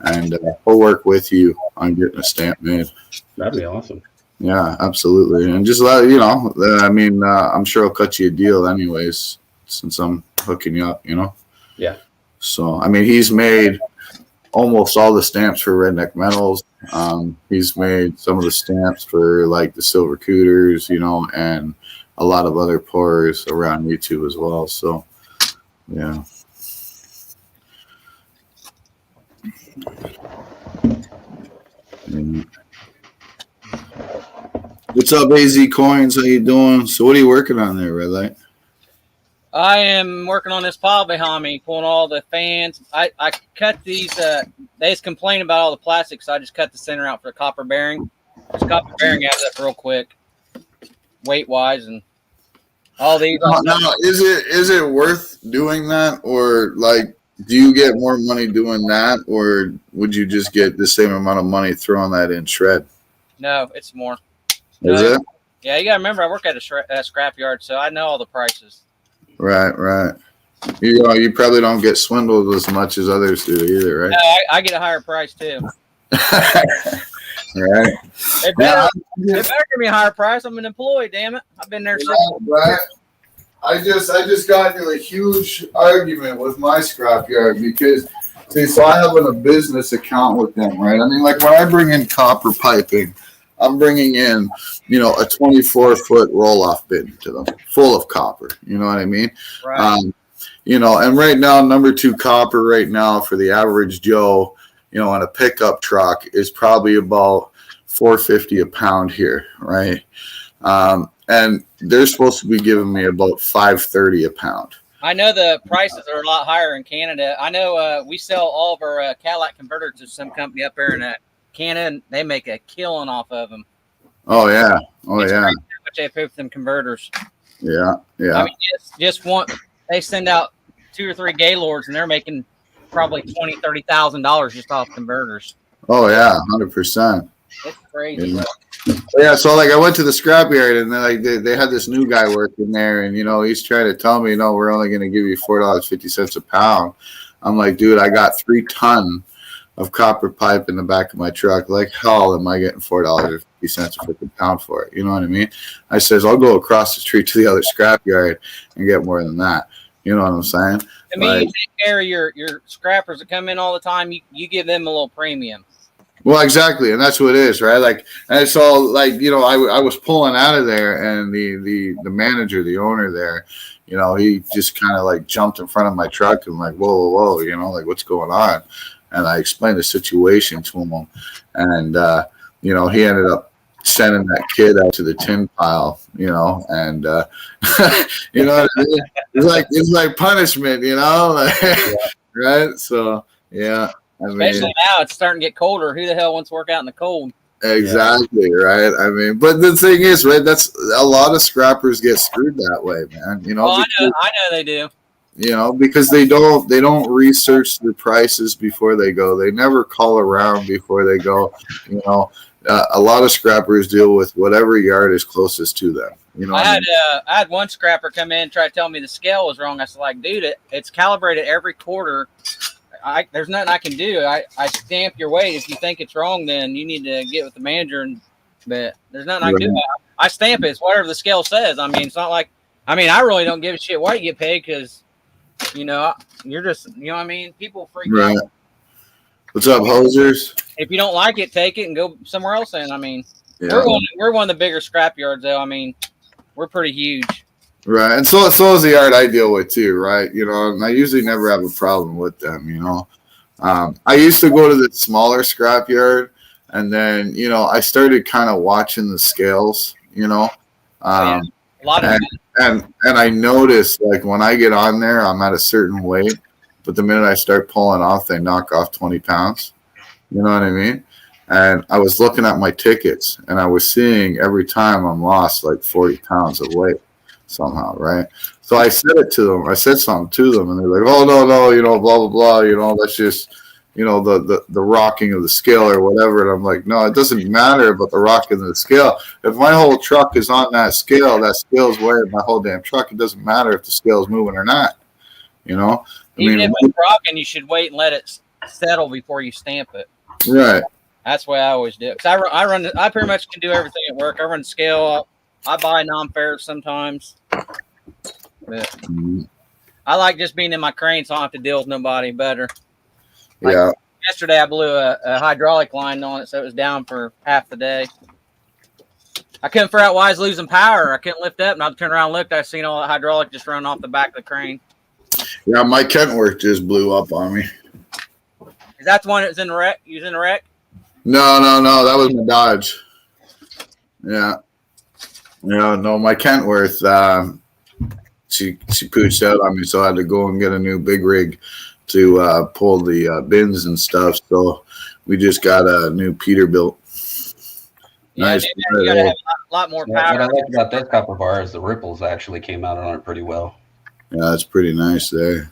and we'll work with you on getting a stamp made. That'd be awesome. Yeah, absolutely. And just let I mean, I'm sure I'll cut you a deal anyways, since I'm hooking you up, Yeah. So, I mean, he's made almost all the stamps for Redneck Metals. He's made some of the stamps for like the Silver Cooters, and a lot of other pourers around YouTube as well. So, yeah. What's up, AZ Coins? How you doing? So, what are you working on there, Red Light? I am working on this pile behind me, pulling all the fans. I cut these. They just complain about all the plastic, so I just cut the center out for the copper bearing. This copper bearing adds up real quick, weight wise, and all these. Now, is it worth doing that, or like, do you get more money doing that, or would you just get the same amount of money throwing that in shred? No, it's more. Is it? Yeah, you gotta remember I work at a scrap yard, so I know all the prices. Right. You probably don't get swindled as much as others do either, right? No, I get a higher price too. Right. They better give me a higher price. I'm an employee, damn it. I've been there since. Right. I just got into a huge argument with my scrapyard because, so I have a business account with them, right? I mean, like when I bring in copper piping, I'm bringing in, a 24-foot roll-off bin to them, full of copper. You know what I mean? Right. And right now, number 2 copper right now for the average Joe, in a pickup truck is probably about $4.50 a pound here, right? And they're supposed to be giving me about $5.30 a pound. I know the prices are a lot higher in Canada. I know we sell all of our Cadillac converters to some company up there in Canada, and they make a killing off of them. Oh yeah, It's crazy how much they pay for them converters. Yeah. I mean, they send out 2 or 3 Gaylords, and they're making probably $20,000-$30,000 just off converters. Oh yeah, 100%. It's crazy. Yeah, so like I went to the scrapyard, and then they had this new guy working there, and he's trying to tell me, we're only going to give you $4.50 a pound. I'm like, dude, I got 3 ton of copper pipe in the back of my truck. Like hell am I getting $4.50 a freaking pound for it? You know what I mean? I says I'll go across the street to the other scrapyard and get more than that. You know what I'm saying? I mean, Like, you take care of your scrappers that come in all the time. You give them a little premium. well, exactly, and that's what it is, right? Like, and it's all like, you know, I was pulling out of there, and the manager, the owner there, you know, he just kind of like jumped in front of my truck and like, whoa, whoa, whoa, you know, like what's going on? And I explained the situation to him, and you know, he ended up sending that kid out to the tin pile, you know, and you know, it's like punishment, you know, like, right? So yeah. I mean, Especially now, it's starting to get colder. Who the hell wants to work out in the cold? exactly, right? I mean, but the thing is, right, that's a lot of scrappers get screwed that way, man. You know, Oh, because, I know they do. you know, because they don't research the prices before they go. They never call around before they go. You know, a lot of scrappers deal with whatever yard is closest to them. You know, I had one scrapper come in and try to tell me the scale was wrong. I said, like, dude, it's calibrated every quarter. There's nothing I can do. I stamp your weight. If you think it's wrong, then you need to get with the manager. But there's nothing I can do. I stamp it. It's whatever the scale says. I mean, it's not like, I mean, I really don't give a shit what you get paid because, you know, you're just, you know what I mean? People freak out. What's up, hosers? If you don't like it, take it and go somewhere else. And I mean, Yeah. we're one of the bigger scrap yards, though. I mean, we're pretty huge. Right, and so is the yard I deal with too, right? You know, and I usually never have a problem with them. You know, I used to go to the smaller scrapyard, and then you know I started kind of watching the scales. You know, A lot of and I noticed like when I get on there, I'm at a certain weight, but the minute I start pulling off, they knock off 20 pounds. You know what I mean? And I was looking at my tickets, and I was seeing every time I'm lost like 40 pounds of weight somehow, right? So I said it to them. I said something to them, and they're like, "Oh no, you know, blah blah blah, you know, that's just, you know, the rocking of the scale or whatever." And I'm like, "No, it doesn't matter about the rocking of the scale. If my whole truck is on that scale's weighing my whole damn truck. It doesn't matter if the scale's moving or not. You know, Even if it's rocking, you should wait and let it settle before you stamp it. Right. That's the way I always do it. Cause I pretty much can do everything at work. I run the scale. I buy non-ferrous sometimes. But I like just being in my crane, so I don't have to deal with nobody better. Like Yeah. yesterday, I blew a hydraulic line on it, so it was down for half the day. I couldn't figure out why I was losing power. I couldn't lift up, and I turned around and looked. I seen all the hydraulic just running off the back of the crane. Yeah, my Kentworth just blew up on me. Is that the one that was in the wreck? You was in the wreck? No, that was my Dodge. Yeah. Yeah, no, my Kentworth, she pooched out on me, so I had to go and get a new big rig to pull the bins and stuff. So we just got a new Peterbilt. Yeah, Nice. dude, you gotta have a lot more What power. I like about this copper bar is the ripples actually came out on it pretty well. Yeah, that's pretty nice there.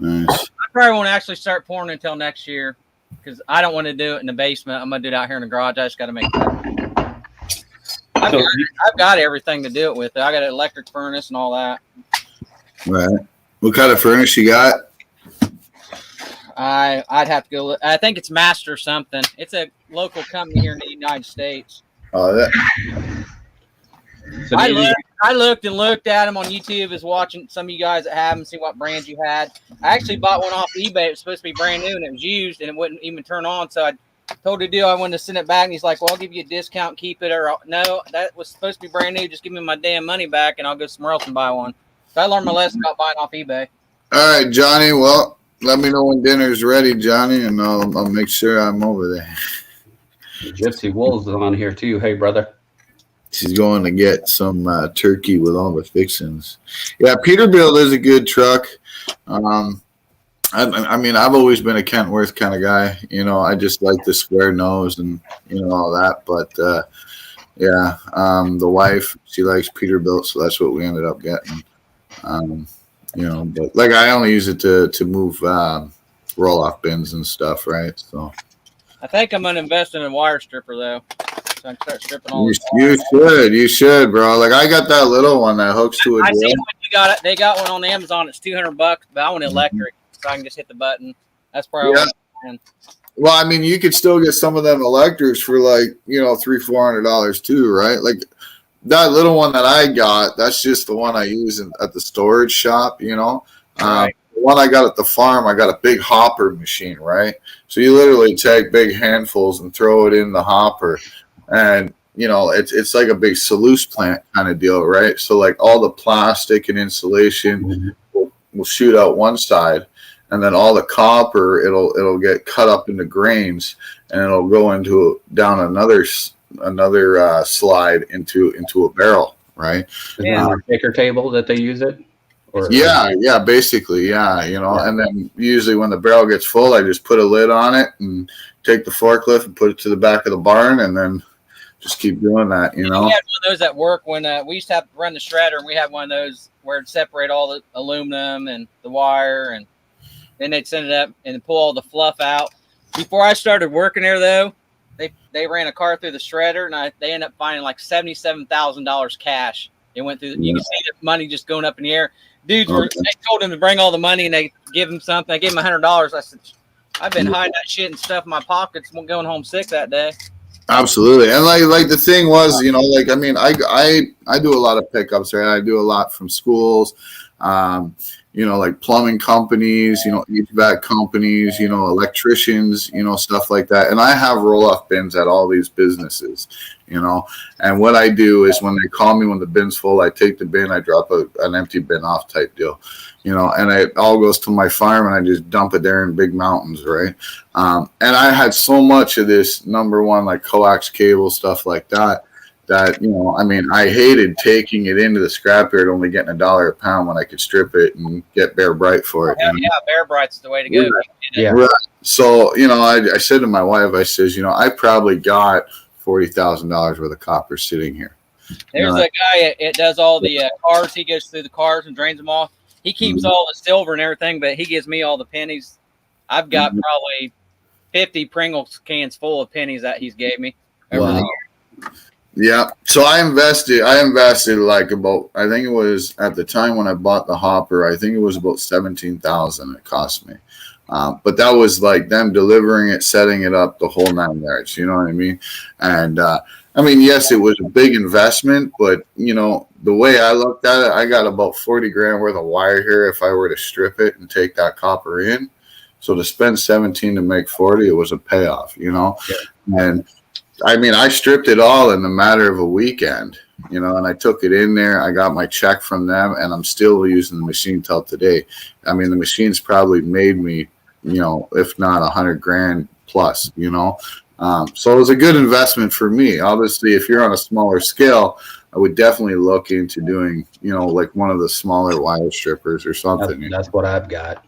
Nice. I probably won't actually start pouring until next year because I don't want to do it in the basement. I'm gonna do it out here in the garage. I just got to make it. I've got everything to do it with. I got an electric furnace and all that. Right. What kind of furnace you got? I'd have to go. I think it's Master something. It's a local company here in the United States. Oh, that. So I looked at them on YouTube, as watching some of you guys that have them, see what brands you had. I actually bought one off eBay. It was supposed to be brand new, and it was used, and it wouldn't even turn on. So I told the deal I wanted to send it back, and he's like, "Well, I'll give you a discount, keep it." Or no, that was supposed to be brand new. Just give me my damn money back, and I'll go somewhere else and buy one. So I learned my lesson about buying off eBay. All right, Johnny. Well, let me know when dinner's ready, Johnny, and I'll make sure I'm over there. Gypsy Wolves is on here too. Hey, brother. She's going to get some turkey with all the fixings. Yeah, Peterbilt is a good truck. I mean, I've always been a Kentworth kind of guy. You know, I just like the square nose and, you know, all that. But, yeah, the wife, she likes Peterbilt, so that's what we ended up getting. You know, but, like, I only use it to move roll-off bins and stuff, right? So I think I'm gonna invest in a wire stripper though, so I can start stripping all. You should, bro. Like I got that little one that hooks to a I drill. see what you got. They got one on Amazon. It's $200, but I want electric, so I can just hit the button. That's probably Yeah. what I'm saying. Well, I mean, you could still get some of them electors for like, $300-400 too, right? Like that little one that I got, that's just the one I use at the storage shop, Right. The one I got at the farm, I got a big hopper machine, right? So you literally take big handfuls and throw it in the hopper, and it's like a big sluice plant kind of deal, right? So like all the plastic and insulation will shoot out one side, and then all the copper it'll get cut up into grains, and it'll go down another slide into a barrel, right? Is it on a shaker table that they use it? Or Yeah, basically, yeah, and then usually when the barrel gets full, I just put a lid on it and take the forklift and put it to the back of the barn, and then just keep doing that, We had one of those at work when we used to have to run the shredder, and we had one of those where it'd separate all the aluminum and the wire, and then they'd send it up and pull all the fluff out. Before I started working there, though, they ran a car through the shredder, and they ended up finding like $77,000 cash. It went through. You can see the money just going up in the air. Dudes were. They told him to bring all the money, and they give him something. They gave him $100. I said, I've been hiding that shit and stuff in my pockets. I'm going home sick that day. Absolutely. And like the thing was, I mean, I do a lot of pickups, right? I do a lot from schools, like plumbing companies, HVAC companies, electricians, stuff like that. And I have roll-off bins at all these businesses, and what I do is when they call me when the bin's full, I take the bin, I drop an empty bin off type deal, and it all goes to my farm, and I just dump it there in big mountains, right? And I had so much of this number one, like coax cable, stuff like that, I mean, I hated taking it into the scrapyard, only getting $1 a pound when I could strip it and get Bear Bright for it. Yeah, Bear Bright's the way to go. Yeah. Right. So, I said to my wife, I says, I probably got $40,000 worth of copper sitting here. There's a guy that does all the cars. He goes through the cars and drains them off. He keeps all the silver and everything, but he gives me all the pennies. I've got probably 50 Pringles cans full of pennies that he's gave me over the years. Yeah. So I invested like about, I think it was at the time when I bought the hopper, I think it was about $17,000 it cost me. But that was like them delivering it, setting it up, the whole 9 yards. You know what I mean? And I mean, yes, it was a big investment, but the way I looked at it, I got about 40 grand worth of wire here if I were to strip it and take that copper in. So to spend 17 to make 40, it was a payoff, Yeah. And I mean, I stripped it all in a matter of a weekend, and I took it in there. I got my check from them, and I'm still using the machine till today. I mean, the machine's probably made me, if not 100 grand plus, So it was a good investment for me. Obviously, if you're on a smaller scale, I would definitely look into doing, like one of the smaller wire strippers or something. That's what I've got.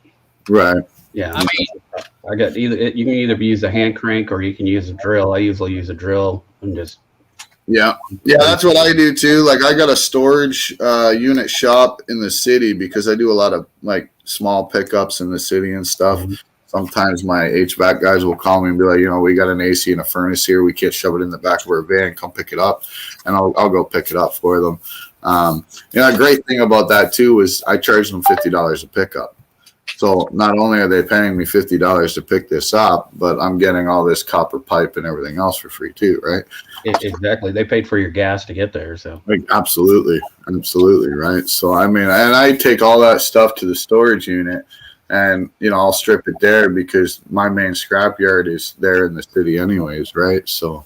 Right. Yeah. I mean, I got you can either use a hand crank or you can use a drill. I usually use a drill and just. Yeah, that's what I do too. Like I got a storage unit shop in the city because I do a lot of like small pickups in the city and stuff. Mm-hmm. Sometimes my HVAC guys will call me and be like, we got an AC and a furnace here. We can't shove it in the back of our van. Come pick it up, and I'll go pick it up for them. A great thing about that too is I charge them $50 a pickup. So not only are they paying me $50 to pick this up, but I'm getting all this copper pipe and everything else for free too, right? Exactly. They paid for your gas to get there, so. Like, absolutely, right? So I mean, and I take all that stuff to the storage unit, and I'll strip it there because my main scrapyard is there in the city, anyways, right? So,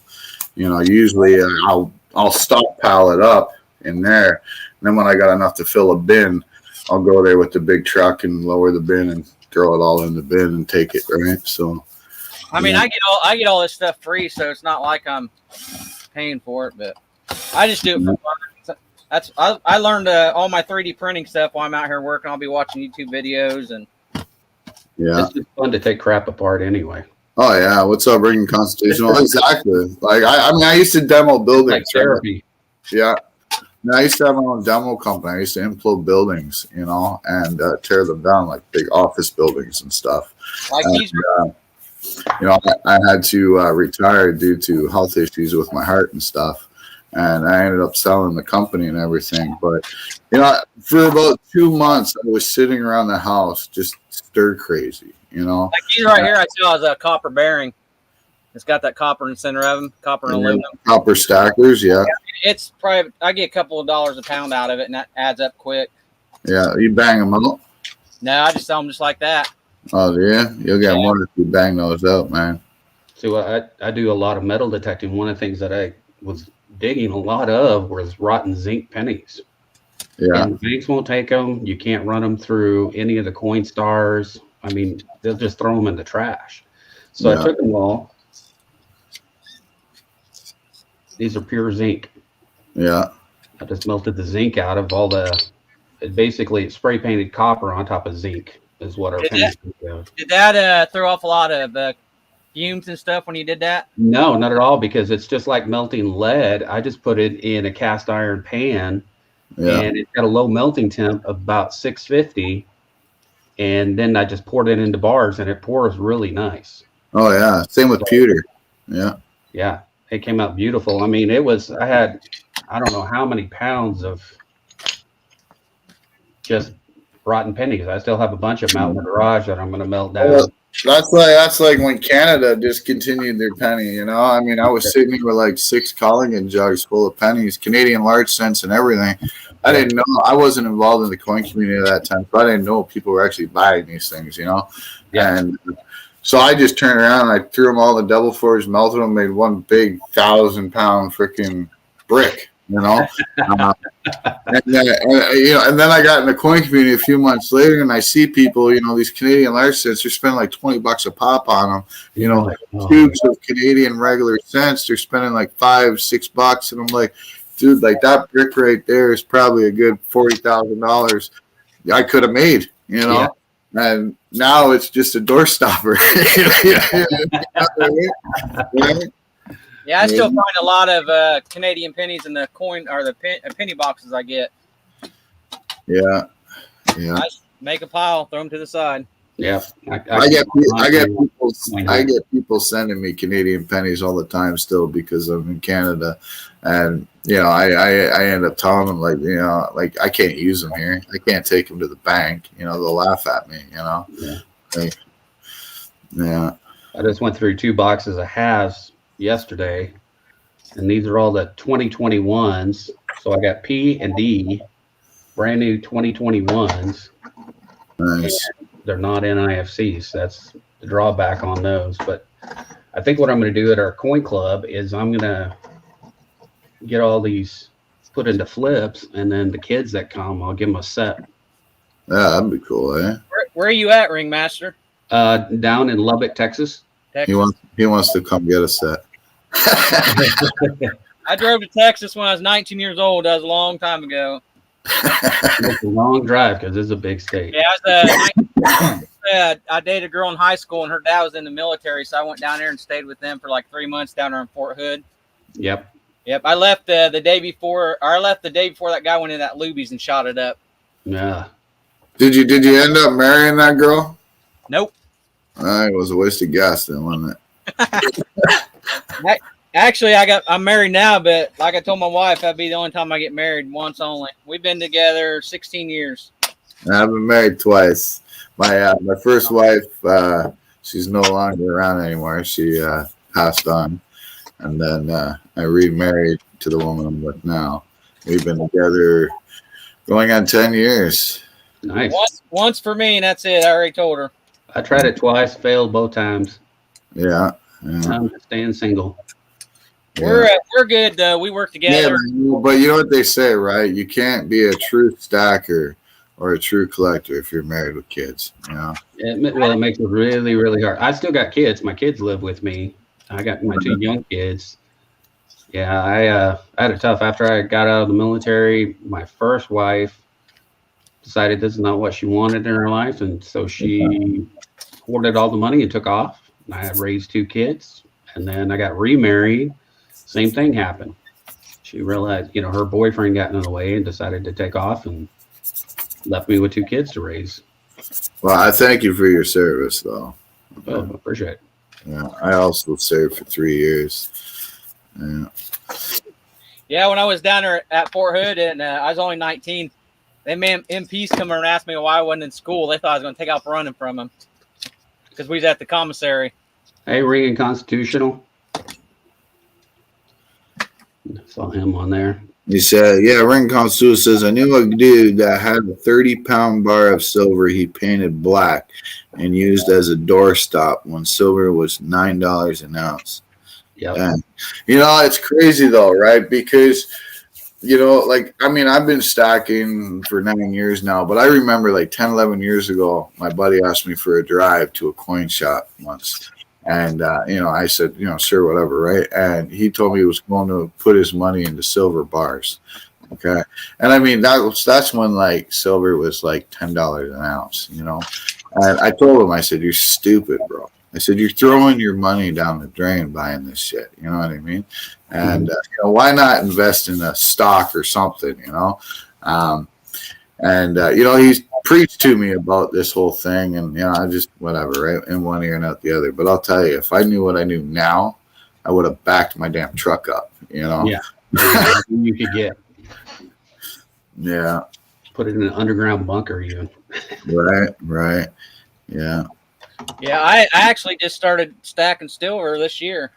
usually I'll stockpile it up in there, and then when I got enough to fill a bin, I'll go there with the big truck and lower the bin and throw it all in the bin and take it, right? So, I mean, I get all this stuff free, so it's not like I'm paying for it, but I just do it for fun. I learned all my 3D printing stuff while I'm out here working. I'll be watching YouTube videos, and it's just fun to take crap apart anyway. Oh yeah, what's up, bringing constitutional? Exactly. Like I mean, I used to demo buildings. Like therapy. Right? Yeah. I used to have my own demo company. I used to implode buildings, and tear them down, like big office buildings and stuff. I had to retire due to health issues with my heart and stuff, and I ended up selling the company and everything. But for about 2 months, I was sitting around the house just stir crazy, you know. Like these right here, I saw as a copper bearing. It's got that copper in the center of them, copper and aluminum. Copper stackers, yeah. It's probably, I get a couple of dollars a pound out of it, and that adds up quick. Yeah, you bang them out? No, I just sell them just like that. Oh, yeah? You'll get more if you bang those out, man. So I do a lot of metal detecting. One of the things that I was digging a lot of was rotten zinc pennies. Yeah. And the banks won't take them. You can't run them through any of the coin stars. I mean, they'll just throw them in the trash. So I took them all. These are pure zinc. Yeah. I just melted the zinc out of all the. Basically, it's spray painted copper on top of zinc is what our pennies do. Did that throw off a lot of fumes and stuff when you did that? No, not at all, because it's just like melting lead. I just put it in a cast iron pan, and it's got a low melting temp of about 650, and then I just poured it into bars, and it pours really nice. Oh, yeah. Same with pewter. Yeah. Yeah, it came out beautiful. I mean, I had, I don't know how many pounds of just rotten pennies. I still have a bunch of them out in the garage that I'm going to melt down. Well, that's like when Canada discontinued their penny, you know. I mean, I was sitting here with like 6 Culligan jugs full of pennies, Canadian large cents and everything. I didn't know. I wasn't involved in the coin community at that time, so I didn't know people were actually buying these things, you know. Yeah. And so I just turned around and I threw them all in the double fours, melted them, made one big 1,000-pound freaking brick. You know, and then I got in the coin community a few months later, and I see people, you know, these Canadian large cents, they're spending like $20 a pop on them. You know, tubes of Canadian regular cents, they're spending like $5-6, and I'm like, dude, like that brick right there is probably a good $40,000 I could have made. You know, and now it's just a door stopper. Yeah, I still find a lot of Canadian pennies in the coin or the penny boxes I get. Yeah. I just make a pile, throw them to the side. Yeah, I get people sending me Canadian pennies all the time still because I'm in Canada, and you know I end up telling them like, you know, like I can't use them here. I can't take them to the bank. You know, they'll laugh at me. You know. Yeah. I just went through 2 boxes of halves yesterday, and these are all the 2021s. So I got P and D, brand new 2021s. Nice. They're not NIFCs. That's the drawback on those. But I think what I'm going to do at our coin club is I'm going to get all these put into flips, and then the kids that come, I'll give them a set. Yeah, that'd be cool, eh? Where are you at, Ringmaster? Down in Lubbock, Texas. He wants to come get a set. I drove to Texas when I was 19 years old. That was a long time ago. It's a long drive because it's a big state. Yeah, I dated a girl in high school, and her dad was in the military, so I went down there and stayed with them for like 3 months down there in Fort Hood. Yep. I left the day before. Or I left the day before that guy went in that Luby's and shot it up. Yeah. Did you end up marrying that girl? Nope. It was a waste of gas then, wasn't it? Actually, I'm married now, but like I told my wife, that'd be the only time I get married, once only. We've been together 16 years. I've been married twice. My first wife, she's no longer around anymore. She passed on, and then I remarried to the woman I'm with now. We've been together going on 10 years. Nice. Once for me, and that's it. I already told her. I tried it twice, failed both times. Yeah. I'm staying single. Yeah. We're good. We work together. Yeah, but you know what they say, right? You can't be a true stacker or a true collector if you're married with kids. You know. It makes it really, really hard. I still got kids. My kids live with me. I got my 2 young kids. Yeah, I had it tough after I got out of the military. My first wife decided this is not what she wanted in her life, and so she hoarded all the money and took off. And I had raised 2 kids, and then I got remarried. Same thing happened. She realized, you know, her boyfriend got in the way and decided to take off and left me with 2 kids to raise. Well, I thank you for your service, though. Oh, I appreciate it. Yeah, I also served for 3 years. Yeah, when I was down there at Fort Hood and I was only 19, they MPs come and asked me why I wasn't in school. They thought I was going to take off running from them. because we was at the commissary. Hey, Regan Constitutional. Saw him on there. He said, yeah, Ring Consul says, I knew a dude that had a 30-pound bar of silver he painted black and used as a doorstop when silver was $9 an ounce. Yep. And, it's crazy, though, right? Because, I've been stacking for 9 years now, but I remember like 10, 11 years ago, my buddy asked me for a drive to a coin shop once. And, I said, sure, whatever, right? And he told me he was going to put his money into silver bars, okay? And, I mean, that's when, like, silver was, like, $10 an ounce, And I told him, I said, you're stupid, bro. I said, you're throwing your money down the drain buying this shit, you know what I mean? And, why not invest in a stock or something, he's preached to me about this whole thing, and I just whatever, right, in one ear and out the other. But I'll tell you, if I knew what I knew now, I would have backed my damn truck up, Yeah, you could get. Yeah. Put it in an underground bunker, even. Right. Yeah. Yeah, I actually just started stacking silver this year.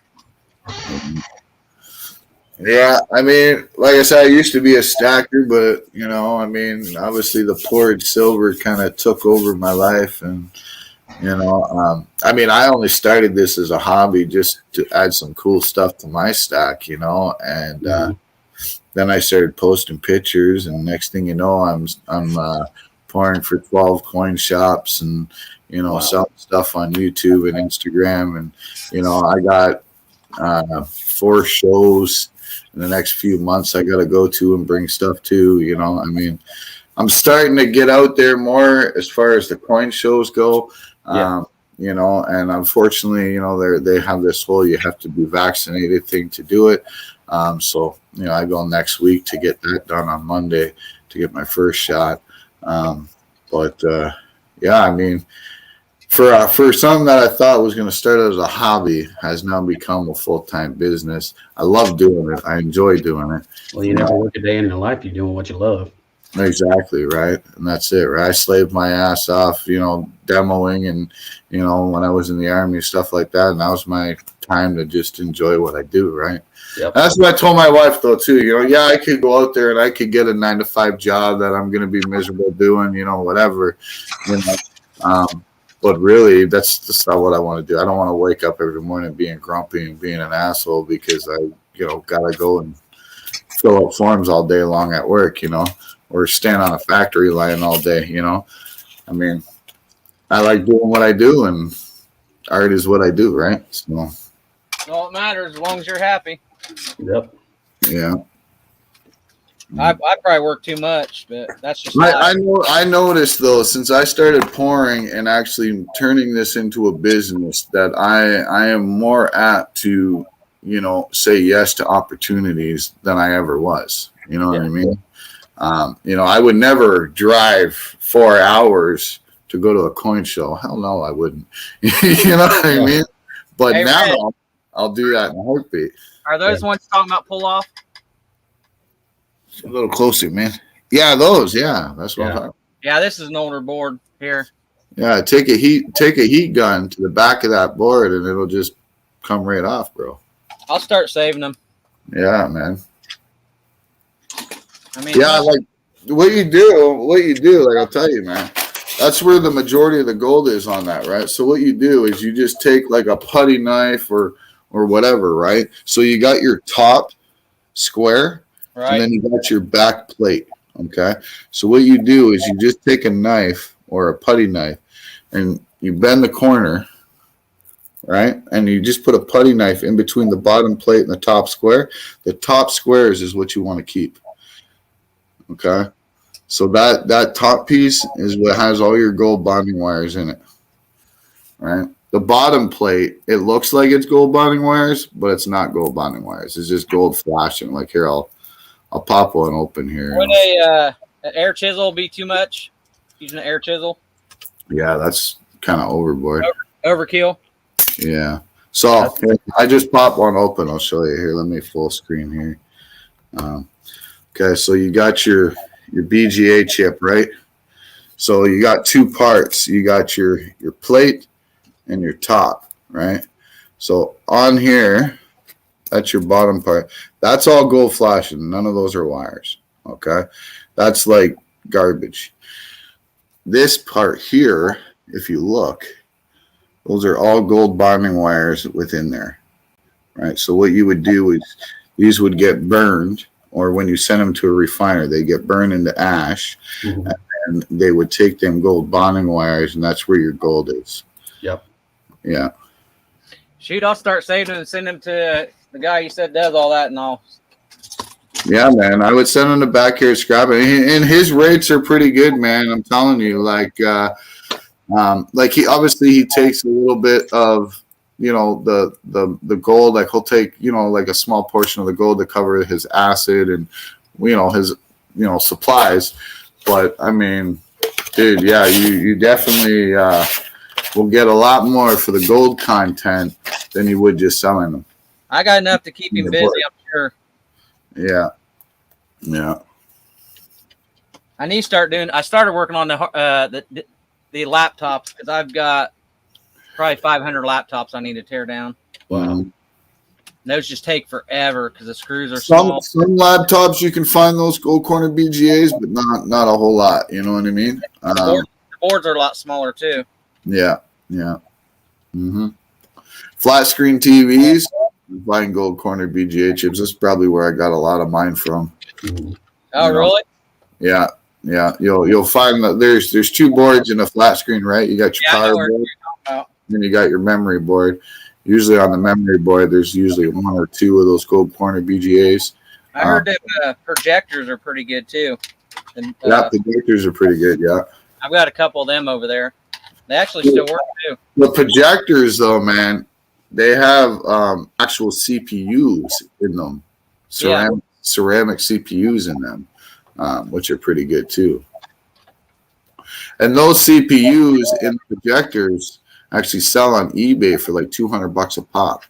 Yeah, I mean, like I said, I used to be a stacker, but obviously the poured silver kind of took over my life, and I only started this as a hobby just to add some cool stuff to my stack, and then I started posting pictures, and next thing you know, I'm pouring for 12 coin shops, and selling stuff on YouTube and Instagram, and I got 4 shows in the next few months I got to go to and bring stuff to, I'm starting to get out there more as far as the coin shows go. And unfortunately, they have this whole, you have to be vaccinated thing to do it. So, I go next week to get that done on Monday to get my first shot. For something that I thought was going to start as a hobby has now become a full-time business. I love doing it. I enjoy doing it. Well, you never work a day in your life. You're doing what you love. Exactly, right? And that's it, right? I slaved my ass off, demoing and, when I was in the Army, stuff like that. And that was my time to just enjoy what I do, right? Yep. That's what I told my wife, though, too. I could go out there and I could get a 9-to-5 job that I'm going to be miserable doing, whatever, But really, that's just not what I want to do. I don't want to wake up every morning being grumpy and being an asshole because I, got to go and fill out forms all day long at work, or stand on a factory line all day, I mean, I like doing what I do, and art is what I do, right? So, all it matters as long as you're happy. Yep. Yeah. I probably work too much, but that's just I noticed, though, since I started pouring and actually turning this into a business, that I am more apt to, say yes to opportunities than I ever was. You know what I mean? I would never drive 4 hours to go to a coin show. Hell no, I wouldn't. You know what I mean? But hey, now Red, I'll do that in a heartbeat. Are those ones talking about pull off? A little closer, man. Yeah, those. Yeah, that's what I'm talking about. Yeah, this is an older board here. Yeah, take a heat gun to the back of that board, and it'll just come right off, bro. I'll start saving them. Yeah, man. I mean, yeah, like what you do, like I'll tell you, man. That's where the majority of the gold is on that, right? So what you do is you just take like a putty knife or whatever, right? So you got your top square. right. And then you got your back plate, okay? So what you do is you just take a knife or a putty knife and you bend the corner, right? And you just put a putty knife in between the bottom plate and the top square. The top squares is what you want to keep, okay? So that top piece is what has all your gold bonding wires in it, right? The bottom plate, it looks like it's gold bonding wires, but it's not gold bonding wires. It's just gold flashing. Like here, I'll pop one open here. Would an air chisel be too much? Using an air chisel? Yeah, that's kind of overboard. Overkill? Yeah. So here, I just popped one open. I'll show you here. Let me full screen here. Okay, so you got your BGA chip, right? So you got two parts. You got your plate and your top, right? So on here, that's your bottom part. That's all gold flashing. None of those are wires. Okay. That's like garbage. This part here, if you look, those are all gold bonding wires within there. Right. So what you would do is these would get burned, or when you send them to a refiner, they get burned into ash, and they would take them gold bonding wires, and that's where your gold is. Yep. Yeah. Shoot, I'll start saving them and send them to the guy you said does all that and all. Yeah, man. I would send him to back here scrap it. And his rates are pretty good, man. I'm telling you, like he obviously he takes a little bit of, you know, the gold. Like he'll take, you know, like a small portion of the gold to cover his acid and, you know, his, you know, supplies. But I mean, dude, yeah, you definitely will get a lot more for the gold content than you would just selling them. I got enough to keep him busy, I'm sure. Yeah. Yeah. I need to start doing. I started working on the laptops because I've got probably 500 laptops I need to tear down. Wow. Those just take forever because the screws are Some small. laptops you can find those gold corner BGAs, but not a whole lot. You know what I mean? The boards are a lot smaller too. Yeah. Yeah. Flat screen TVs. Buying gold corner BGA chips. That's probably where I got a lot of mine from. Oh, really? Yeah, yeah. You'll find that there's two boards in a flat screen, right? You got your power board, then you got your memory board. Usually on the memory board, there's usually one or two of those gold corner BGAs. I heard that projectors are pretty good too. And, yeah, projectors are pretty good. Yeah, I've got a couple of them over there. They actually still work too. The projectors, though, man. They have actual CPUs in them, ceramic CPUs in them, which are pretty good too. And those CPUs in the projectors actually sell on eBay for like $200 a pop.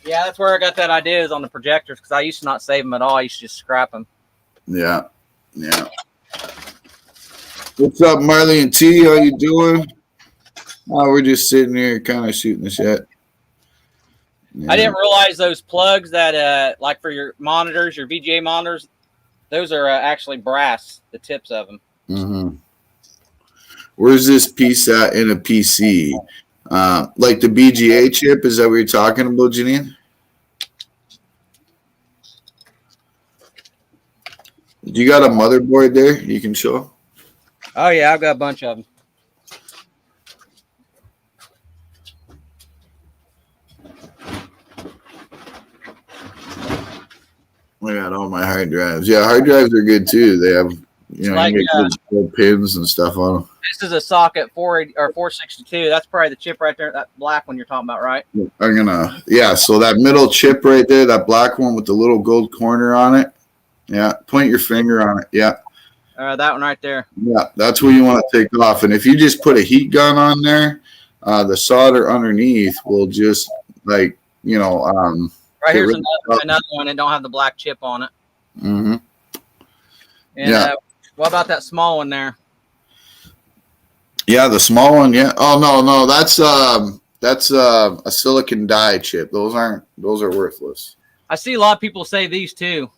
Yeah, that's where I got that idea is on the projectors because I used to not save them at all. I used to just scrap them. Yeah, yeah. What's up, Marley and T? How you doing? Oh, we're just sitting here kind of shooting the shit. Yeah. I didn't realize those plugs that, like for your monitors, your VGA monitors, those are actually brass, the tips of them. Mm-hmm. Where's this piece at in a PC? Like the BGA chip, is that what you're talking about, Janine? You got a motherboard there you can show? Oh, yeah, I've got a bunch of them. I got all my hard drives. Yeah, hard drives are good too. They have, you know, like, you get good pins and stuff on them. This is a socket 480 or 462. That's probably the chip right there, that black one you're talking about, right? So that middle chip right there, that black one with the little gold corner on it. Yeah, point your finger on it. Yeah. That one right there. Yeah, that's what you want to take off. And if you just put a heat gun on there, the solder underneath will just like, you know, right here's another one that don't have the black chip on it. Mm-hmm. And yeah. What about that small one there? Yeah, the small one. Yeah. Oh no, that's a silicon die chip. Those are worthless. I see a lot of people say these too.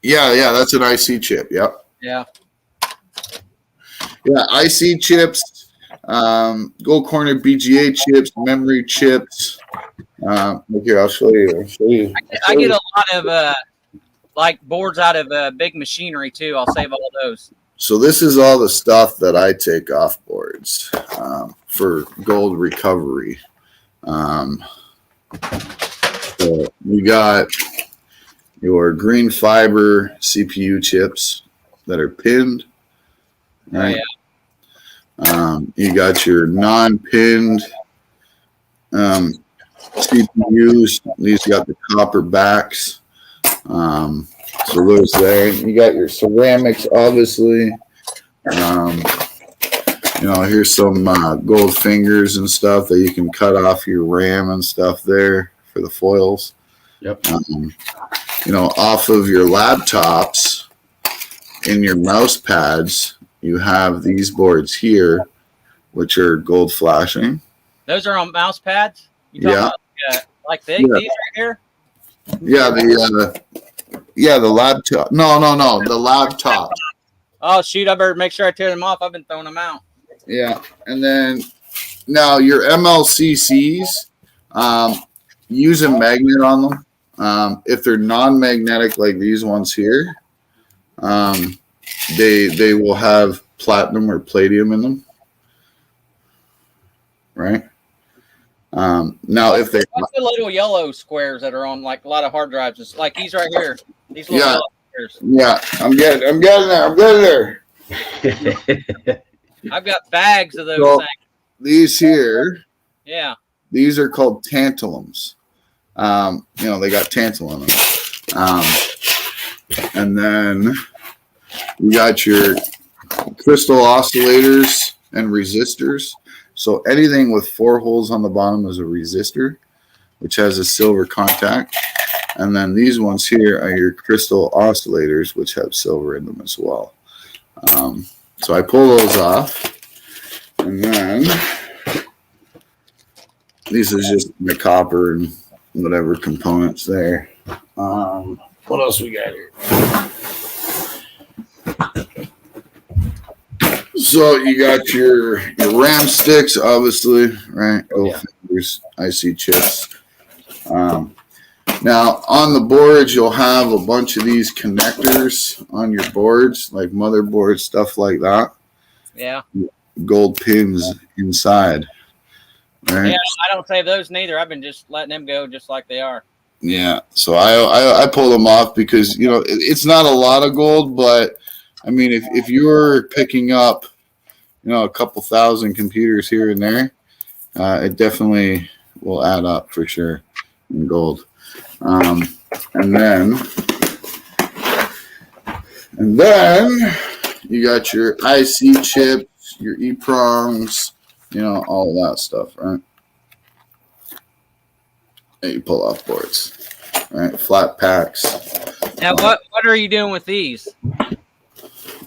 Yeah, that's an IC chip. Yep. Yeah. Yeah, IC chips, gold corner BGA chips, memory chips. Look here, I'll show you. I get a lot of like boards out of big machinery too. I'll save all those. So this is all the stuff that I take off boards for gold recovery. So you got your green fiber CPU chips that are pinned, right? Oh, yeah. You got your non-pinned CPUs. These got the copper backs. So those there. You got your ceramics, obviously. Here's some gold fingers and stuff that you can cut off your RAM and stuff there for the foils. Yep. Off of your laptops in your mouse pads, you have these boards here which are gold flashing. Those are on mouse pads? You talking about like these right here? Yeah, the laptop. No, the laptop. Oh, shoot, I better make sure I tear them off. I've been throwing them out. Yeah, and then now your MLCCs, use a magnet on them. If they're non-magnetic like these ones here, they will have platinum or palladium in them, right? Now if they what's the little yellow squares that are on like a lot of hard drives? It's like these right here. These little yellow squares. Yeah, I'm getting there. I've got bags of those things. These here, yeah, these are called tantalums. They got tantalum in them. And then you got your crystal oscillators and resistors. So anything with 4 holes on the bottom is a resistor, which has a silver contact. And then these ones here are your crystal oscillators, which have silver in them as well. So I pull those off. And then these is just my copper and whatever components there. What else we got here? So you got your RAM sticks, obviously, right? Gold fingers, IC chips. Now on the boards, you'll have a bunch of these connectors on your boards, like motherboard stuff like that. Yeah. Gold pins inside. Right? Yeah, I don't save those neither. I've been just letting them go just like they are. Yeah, so I pull them off because it's not a lot of gold, but I mean if you're picking up a couple thousand computers here and there, it definitely will add up for sure in gold. And then you got your IC chips, your EPROMs, all of that stuff, right? And you pull off boards, right? Flat packs. Now, what are you doing with these?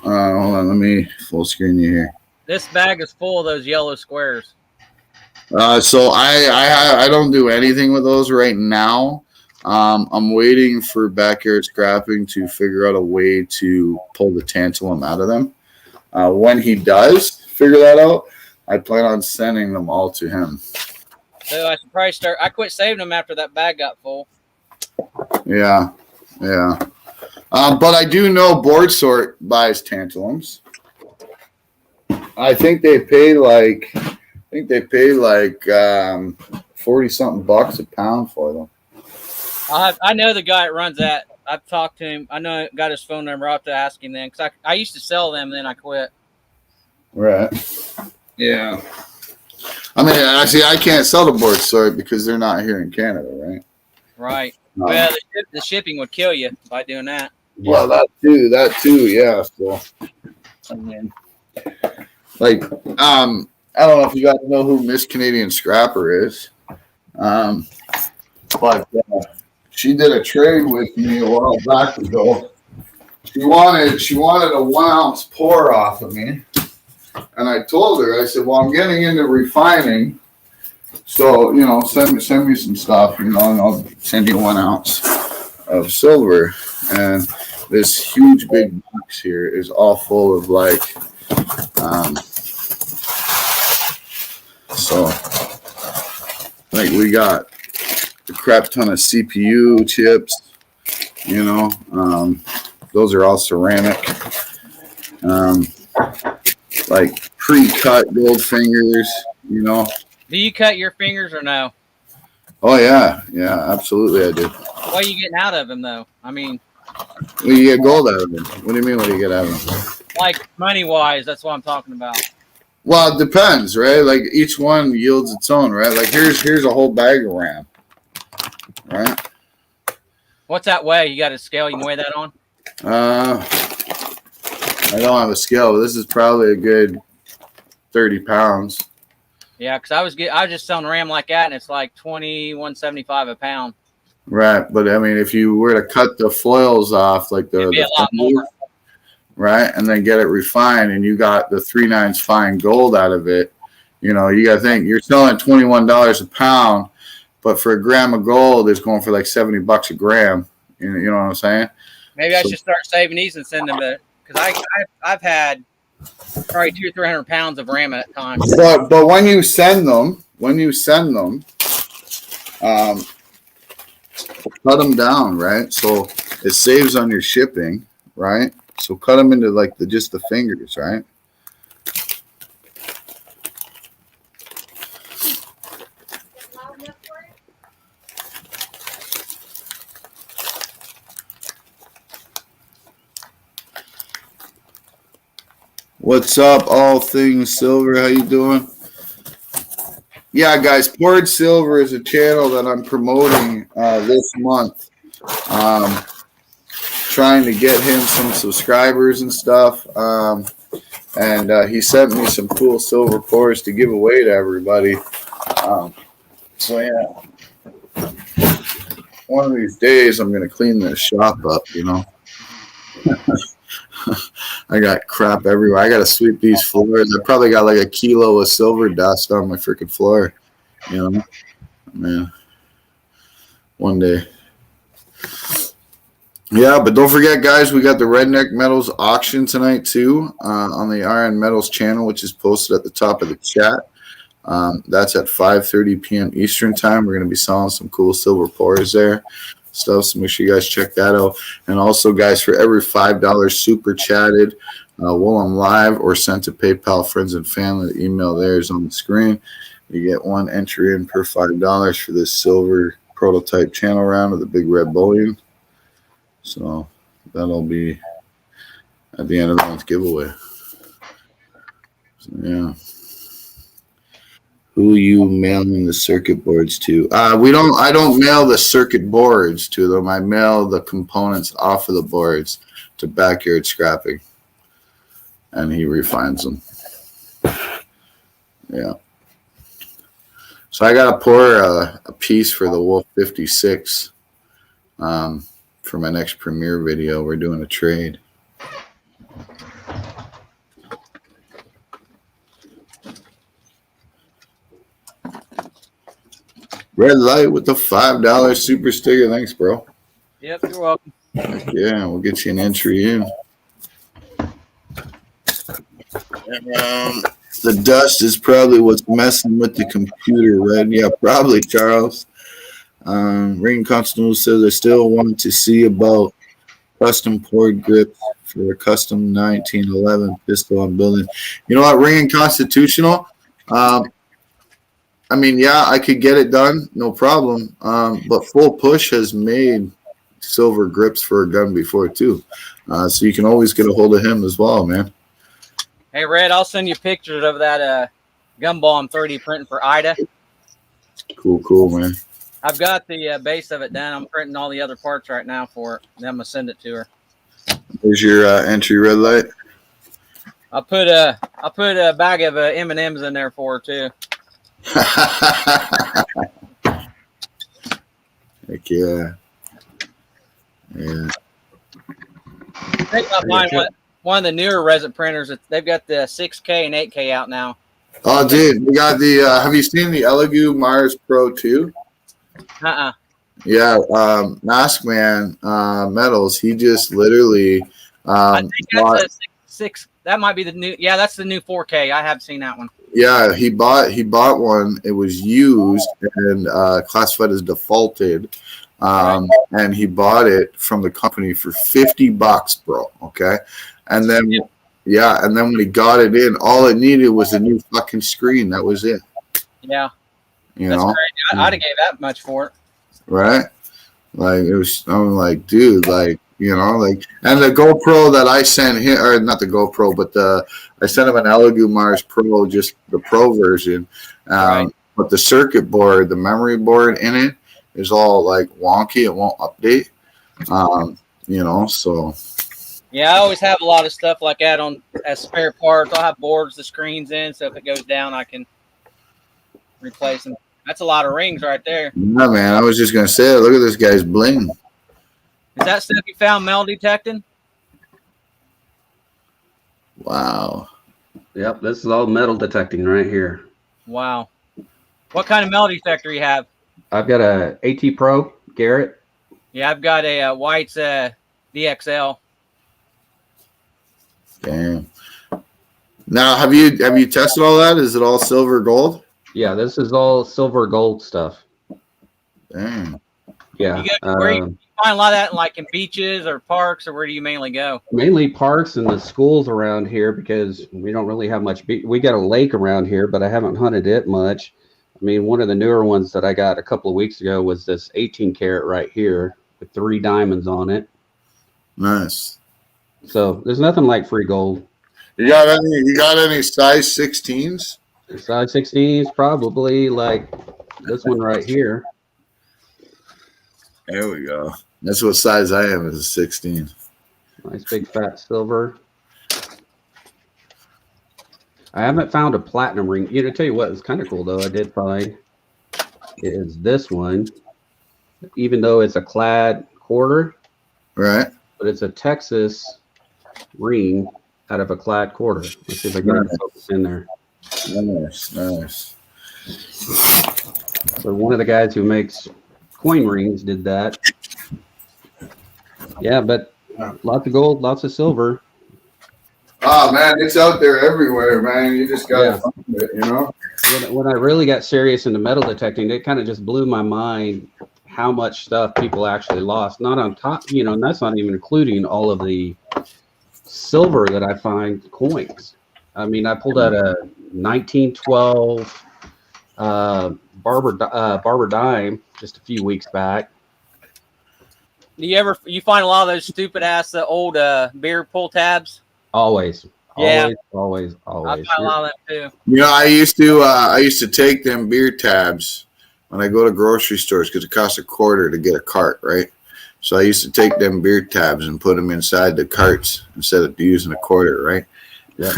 Hold on, let me full screen you here. This bag is full of those yellow squares. So I don't do anything with those right now. I'm waiting for Backyard Scrapping to figure out a way to pull the tantalum out of them. When he does figure that out, I plan on sending them all to him. So I should probably start. I quit saving them after that bag got full. Yeah. But I do know Board Sort buys tantalums. I think they pay like 40-something bucks a pound for them. I know the guy that runs that. I've talked to him. I know I got his phone number. I'll have to ask him then because I used to sell them, then I quit. Right. Yeah. I mean, actually, I can't sell the Board Sort because they're not here in Canada, right? Right. Well, the shipping would kill you by doing that. Well, that too, yeah. So, I mean, I don't know if you guys know who Miss Canadian Scrapper is, but she did a trade with me a while back ago. She wanted a 1 ounce pour off of me. And I told her, I said, well, I'm getting into refining. So, send me some stuff, and I'll send you 1 ounce of silver. And this huge big box here is all full of we got a crap ton of CPU chips, those are all ceramic. Pre-cut gold fingers, Do you cut your fingers or no? Oh, yeah, absolutely I do. What are you getting out of them, though? I mean... Well, you get gold out of them. What do you mean, what do you get out of them? Like, money-wise, that's what I'm talking about. Well, it depends, right? Like, each one yields its own, right? Like, here's a whole bag of RAM, right? What's that weigh? You got a scale you can weigh that on? I don't have a scale, but this is probably a good 30 pounds. Yeah, because I was just selling RAM like that, and it's like $21.75 a pound. Right, but I mean, if you were to cut the foils off, like it'd be a lot more, right, and then get it refined, and you got the 3/9 fine gold out of it, You know, you got to think you're selling $21 a pound, but for a gram of gold, it's going for like $70 a gram. You know what I'm saying? Maybe I should start saving these and send them to, because I've had probably 200 or 300 pounds of ram at a time. But when you send them, cut them down, right? So it saves on your shipping, right? So cut them into like just the fingers, right? What's up, all things silver? How you doing? Yeah, guys, Poured Silver is a channel that I'm promoting this month. Trying to get him some subscribers and stuff. And he sent me some cool silver pours to give away to everybody. So, yeah. One of these days, I'm going to clean this shop up, you know. I got crap everywhere. I got to sweep these floors. I probably got like a kilo of silver dust on my freaking floor. You know, man. One day. Yeah, but don't forget, guys, we got the Redneck Metals auction tonight too on the RN Metals channel, which is posted at the top of the chat. That's at 5:30 p.m. Eastern time. We're going to be selling some cool silver pours there. Stuff, so make sure you guys check that out. And also, guys, for every $5 super chatted while I'm live or sent to PayPal friends and family, the email there is on the screen. You get one entry in per $5 for this silver prototype channel round of the big red bullion. So that'll be at the end of the month giveaway. So, yeah. Who you mailing the circuit boards to? I don't mail the circuit boards to them. I mail the components off of the boards to Backyard Scrapping, and he refines them. Yeah. So I got to pour a piece for the Wolf 56 for my next premiere video. We're doing a trade. Red Light with the $5 super sticker. Thanks, bro. Yep, you're welcome. Yeah, we'll get you an entry in. The dust is probably what's messing with the computer, Red. Yeah, probably, Charles. Ring Constable says, I still want to see about custom poured grips for a custom 1911 pistol I'm building. You know what, Ring Constitutional? I mean, yeah, I could get it done, no problem. But Full Push has made silver grips for a gun before, too. So you can always get a hold of him as well, man. Hey, Red, I'll send you pictures of that gun ball I'm 3D printing for Ida. Cool, man. I've got the base of it done. I'm printing all the other parts right now for it. Then I'm going to send it to her. There's your entry, Red Light. I'll put a bag of M&Ms in there for her, too. Heck yeah. Yeah. I think I might find one of the newer resin printers. They've got the 6K and 8K out now. Oh, dude, we got the. Have you seen the Elegoo Mars Pro 2? Yeah, Mask Man Metals. He just literally. I think that's a six. That might be the new. Yeah, that's the new 4K. I have seen that one. Yeah, he bought one. It was used and classified as defaulted. And he bought it from the company for $50, bro. Okay. And then, and then when he got it in, all it needed was a new fucking screen. That was it. Yeah. You That's know, crazy. I'd have gave that much for it. Right. Like, it was, I'm like, dude, like, you know, like, and the GoPro that I sent him, or not the GoPro, but I sent him an Elegoo Mars Pro, just the Pro version. Right. But the circuit board, the memory board in it is all like wonky. It won't update. You know, so. Yeah, I always have a lot of stuff like that on as spare parts. I'll have boards, the screens in, so if it goes down, I can replace them. That's a lot of rings right there. Yeah, man. I was just gonna say, look at this guy's bling. Is that stuff you found metal detecting? Wow. Yep, this is all metal detecting right here. Wow. What kind of metal detector you have? I've got a AT Pro Garrett. Yeah, I've got a White's DXL. Damn. Now, have you tested all that? Is it all silver, gold? Yeah, this is all silver gold stuff. Damn. Yeah. Where you find a lot of that, like in beaches or parks, or where do you mainly go? Mainly parks and the schools around here because we don't really have much. We got a lake around here, but I haven't hunted it much. I mean, one of the newer ones that I got a couple of weeks ago was this 18 karat right here with 3 diamonds on it. Nice. So there's nothing like free gold. You got any size 16s? Size 16s, probably like this one right here. There we go. That's what size I am, is a 16. Nice big fat silver. I haven't found a platinum ring. You know, tell you what, it's kind of cool though. I did find is this one, even though it's a clad quarter, Right. but it's a Texas ring out of a clad quarter. Let's see if I can get it focused in there. Nice. So one of the guys who makes coin rings did that. Yeah, but lots of gold, lots of silver. Oh man, it's out there everywhere, man. You just gotta find it, you know. When I really got serious into metal detecting, it kind of just blew my mind how much stuff people actually lost. Not on top, you know, and that's not even including all of the silver that I find coins. I mean, I pulled out a 1912 Barber dime just a few weeks back. Do you find a lot of those stupid ass old beer pull tabs? Always. Yeah. Always. I find a lot of that too. You know, I used to take them beer tabs when I go to grocery stores because it costs $0.25 to get a cart, right? So I used to take them beer tabs and put them inside the carts instead of using $0.25, right? Yeah.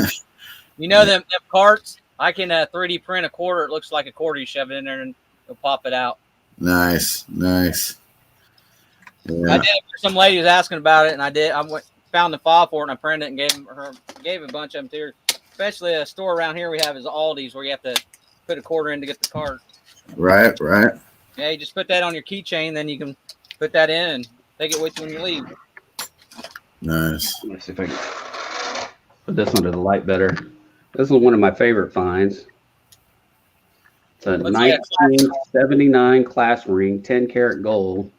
You know them carts? I can 3D print a quarter. It looks like a quarter. You shove it in there and it'll pop it out. Nice. Yeah. I did it for some lady was asking about it, and found the file for it, and I printed it and gave a bunch of them to her. Especially a store around here we have is Aldi's, where you have to put a quarter in to get the cart. Right. Yeah, you just put that on your keychain, then you can put that in and take it with you when you leave. Nice. Let's see if I can put this under the light better. This is one of my favorite finds. It's a 1979 class ring, 10 karat gold,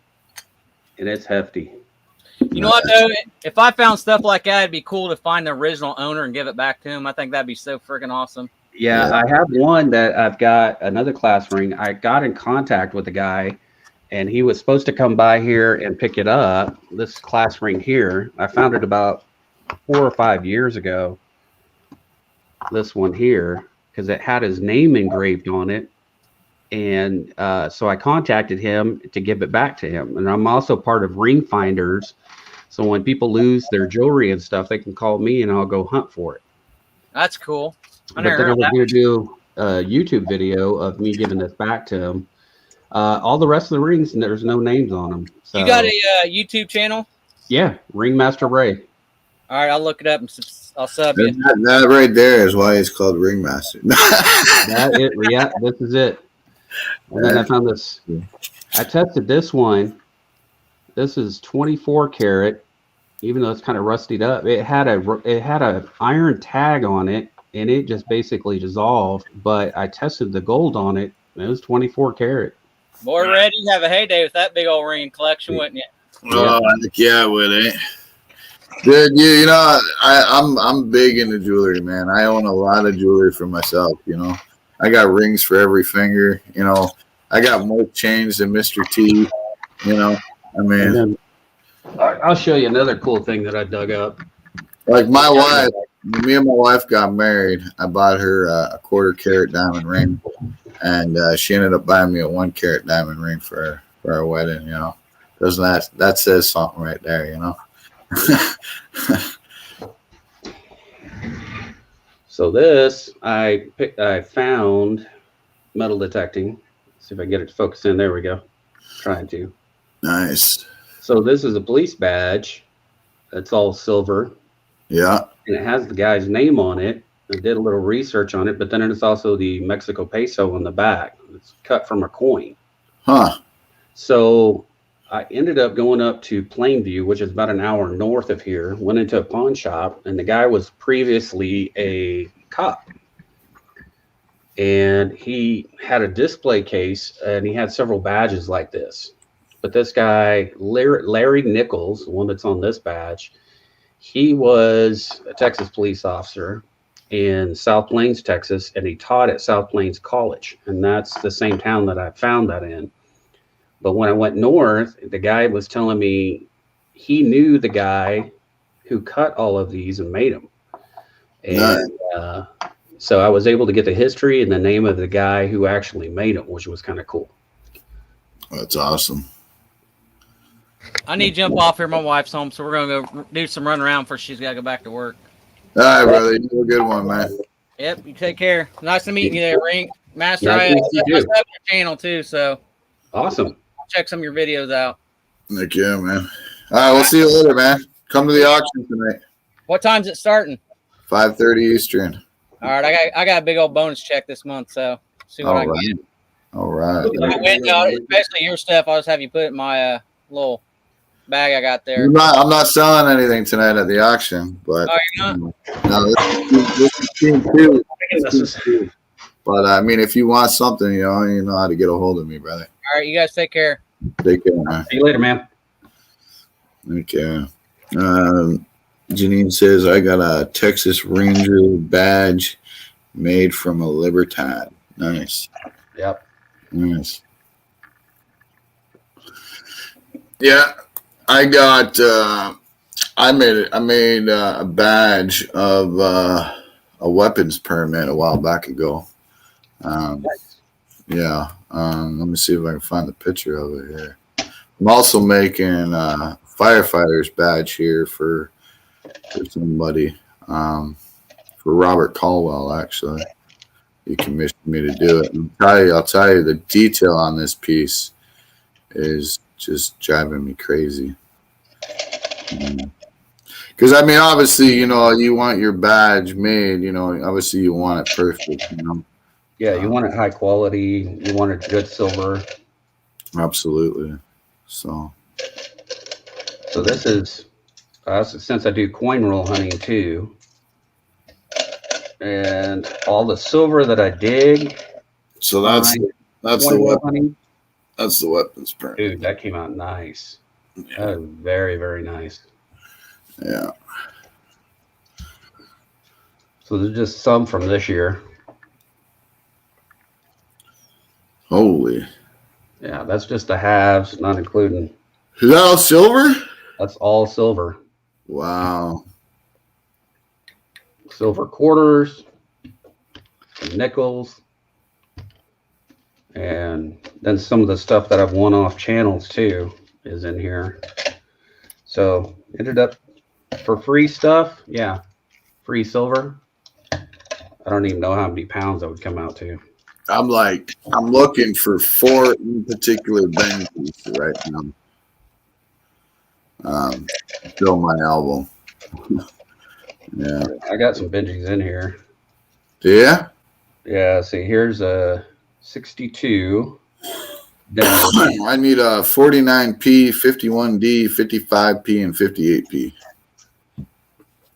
and it's hefty. You know what, though? If I found stuff like that, it'd be cool to find the original owner and give it back to him. I think that'd be so freaking awesome. Yeah, I have one that I've got another class ring. I got in contact with the guy, and he was supposed to come by here and pick it up. This class ring here, I found it about 4 or 5 years ago. This one here, because it had his name engraved on it. And so I contacted him to give it back to him. And I'm also part of Ring Finders. So when people lose their jewelry and stuff, they can call me and I'll go hunt for it. That's cool. But then I was going to do a YouTube video of me giving this back to him. All the rest of the rings, there's no names on them. So, you got a YouTube channel? Yeah, Ringmaster Ray. All right, I'll look it up and I'll sub you. That right there is why it's called Ringmaster. Yeah, this is it. And then I found this. I tested this one. This is 24 karat, even though it's kind of rusted up. It had a iron tag on it, and it just basically dissolved. But I tested the gold on it, and it was 24 karat. Boy, Red, you have a heyday with that big old ring collection, wouldn't you? Oh, yeah, with it. Dude, you know, I'm big into jewelry, man. I own a lot of jewelry for myself, you know. I got rings for every finger, you know. I got more chains than Mr. T, you know. I mean, I'll show you another cool thing that I dug up. Like my wife, me and my wife got married. I bought her a 1/4 karat diamond ring, and she ended up buying me a 1 karat diamond ring for our wedding, you know. Doesn't that says something right there, you know? So this I found metal detecting. Let's see if I can get it to focus in. There we go. Trying to. Nice. So this is a police badge. It's all silver. Yeah. And it has the guy's name on it. I did a little research on it, but then it's also the Mexico peso on the back. It's cut from a coin. Huh. So I ended up going up to Plainview, which is about an hour north of here, went into a pawn shop, and the guy was previously a cop. And he had a display case, and he had several badges like this. But this guy, Larry Nichols, the one that's on this badge, he was a Texas police officer in South Plains, Texas, and he taught at South Plains College. And that's the same town that I found that in. But when I went north, the guy was telling me he knew the guy who cut all of these and made them. And so I was able to get the history and the name of the guy who actually made them, which was kind of cool. That's awesome. I need to jump off here. My wife's home, so we're going to go do some run around before she's got to go back to work. All right, brother. You have a good one, man. Yep, you take care. Nice to meet you there, Rink. Master, Nice I to meet you have too. your channel too, so Awesome. check some of your videos out. Heck yeah, man. All right, we'll see you later, man. Come to the auction tonight. What time's it starting? 5:30 Eastern. All right, I got a big old bonus check this month, so see what All I can right. get. All right. If I win, especially your stuff, I'll just have you put it in my little bag I got there. I'm not selling anything tonight at the auction, but Oh, you're not? no, this is team two. But I mean, if you want something, you know how to get a hold of me, brother. All right, you guys take care. Take care, man. See you later, man. Okay. Janine says, I got a Texas Ranger badge made from a Libertad. Nice. Yep. Nice. Yeah, I got, I made a badge of a weapons permit a while back ago. Yeah. Let me see if I can find the picture of it here. I'm also making a firefighter's badge here for somebody, for Robert Caldwell, actually. He commissioned me to do it. And I'll tell you, the detail on this piece is just driving me crazy. Because, I mean, obviously, you want your badge made, obviously you want it perfect, Yeah, you want it high quality. You want it good silver. Absolutely. So this is, since I do coin roll hunting too, and all the silver that I dig. So that's the weapon. That's the weapons permit. Dude, that came out nice. That was very, very nice. Yeah. So there's just some from this year. Holy. Yeah, that's just the halves, not including. Is that all silver? That's all silver. Wow. Silver quarters, nickels, and then some of the stuff that I've won off channels too is in here. So ended up for free stuff. Yeah, free silver. I don't even know how many pounds that would come out to. I'm looking for 4 in particular Benjis right now. Fill my album. Yeah. I got some Benjis in here. Yeah? Yeah, see, here's a 62. I need a 49P, 51D, 55P, and 58P.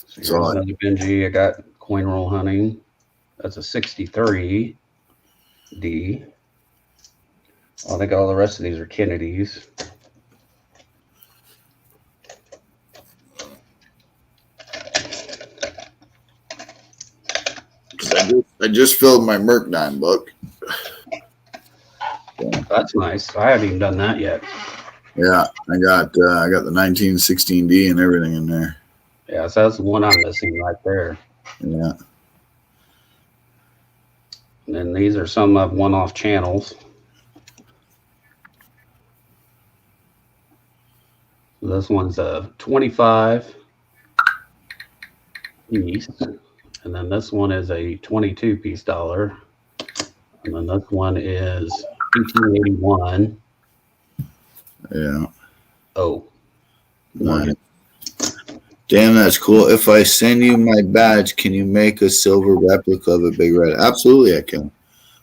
So here's another Benji. I got coin roll hunting. That's a 63D. I think all the rest of these are Kennedys. I just filled my Mercdine book. That's nice. I haven't even done that yet. Yeah, I got the 1916D and everything in there. Yeah, so that's the one I'm missing right there. Yeah. And then these are some I've won off channels. This one's a 25 piece. And then this one is a 22 piece dollar. And then this one is 1881. Yeah. Oh. Nice. Damn, that's cool. If I send you my badge, can you make a silver replica of a big red? Absolutely, I can.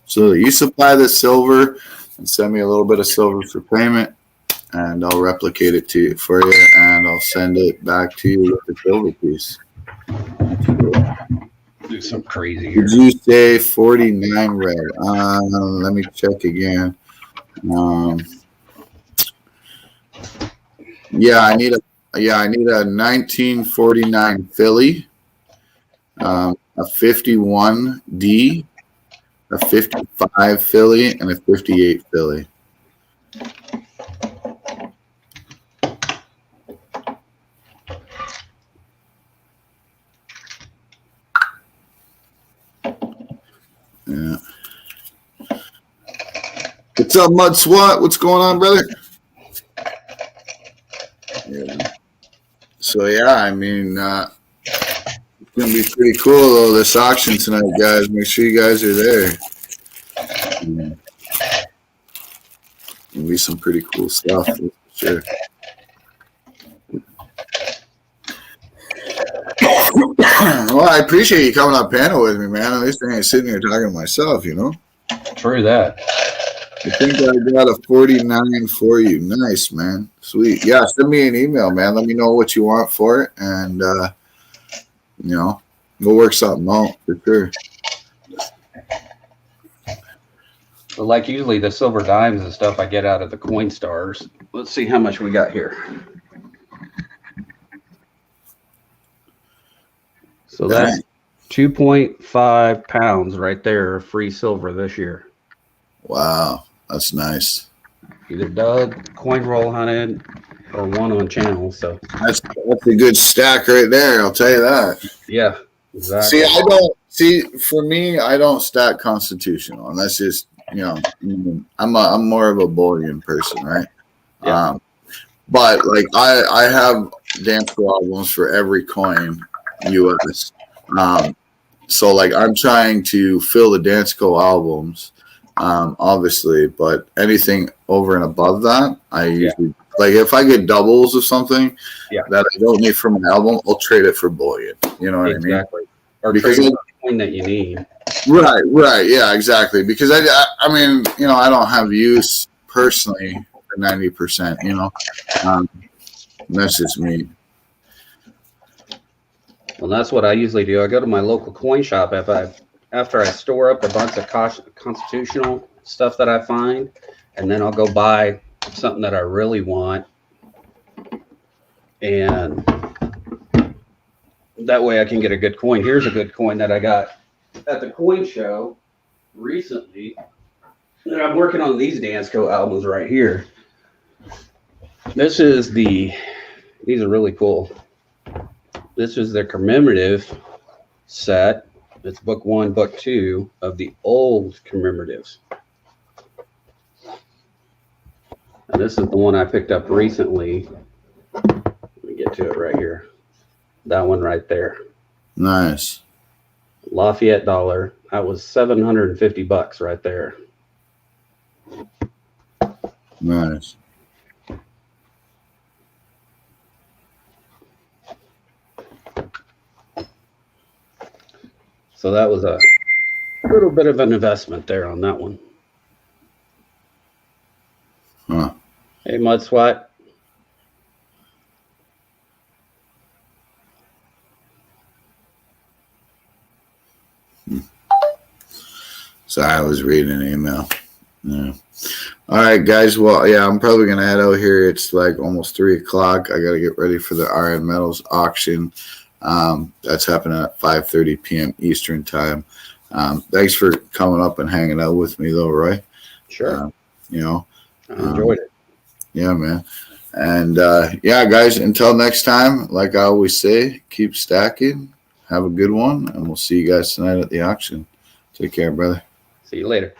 So you supply the silver and send me a little bit of silver for payment, and I'll replicate it to you for you, and I'll send it back to you with the silver piece. Do something crazy here. Did you say 49 red? Let me check again. Yeah, I need a 1949 Philly, a 51D, a 55 Philly, and a 58 Philly. Yeah. What's up, Mud Swat? What's going on, brother? Yeah. So yeah, I mean, it's gonna be pretty cool though. This auction tonight, guys. Make sure you guys are there. Yeah. Gonna be some pretty cool stuff for sure. Well, I appreciate you coming on panel with me, man. At least I ain't sitting here talking to myself, you know. True that. I think I got a 49 for you. Nice, man. Sweet. Yeah, send me an email, man. Let me know what you want for it, and you know, we'll work something out for sure. But like usually the silver dimes and stuff I get out of the coin stars. Let's see how much we got here. So that's 2.5 pounds right there of free silver this year. Wow, that's nice. Either Doug, coin roll hunted, or one on channel. So That's a good stack right there. I'll tell you that. yeah, exactly. See, for me, I don't stack constitutional, and that's just, you know, I'm more of a bullion person, right? Yeah. But like I have dance albums for every coin US. So like I'm trying to fill the Danceco albums, obviously, but anything over and above that, I usually like if I get doubles of something that I don't need from an album, I'll trade it for bullion. You know what I mean? Exactly. Or because trade the coin that you need. Right, yeah, exactly. Because I mean, you know, I don't have use personally for 90%. You know, that's just me. Well, that's what I usually do. I go to my local coin shop after I store up a bunch of constitutional stuff that I find, and then I'll go buy something that I really want, and that way I can get a good coin. Here's a good coin that I got at the coin show recently. And I'm working on these Danceco albums right here. These are really cool. This is the commemorative set. It's book 1, book 2 of the old commemoratives. And this is the one I picked up recently. Let me get to it right here. That one right there. Nice. Lafayette dollar. That was $750 right there. Nice. So that was a little bit of an investment there on that one. Huh. Hey, Mud Swat. Sorry, I was reading an email. Yeah. All right, guys. Well, yeah, I'm probably going to head out here. It's like almost 3 o'clock. I got to get ready for the Iron Metals auction. That's happening at 5:30 p.m. Eastern time. Thanks for coming up and hanging out with me, though, Roy. Sure. You know, I enjoyed it. Yeah, man. And yeah, guys, until next time, like I always say, keep stacking. Have a good one, and we'll see you guys tonight at the auction. Take care, brother. See you later.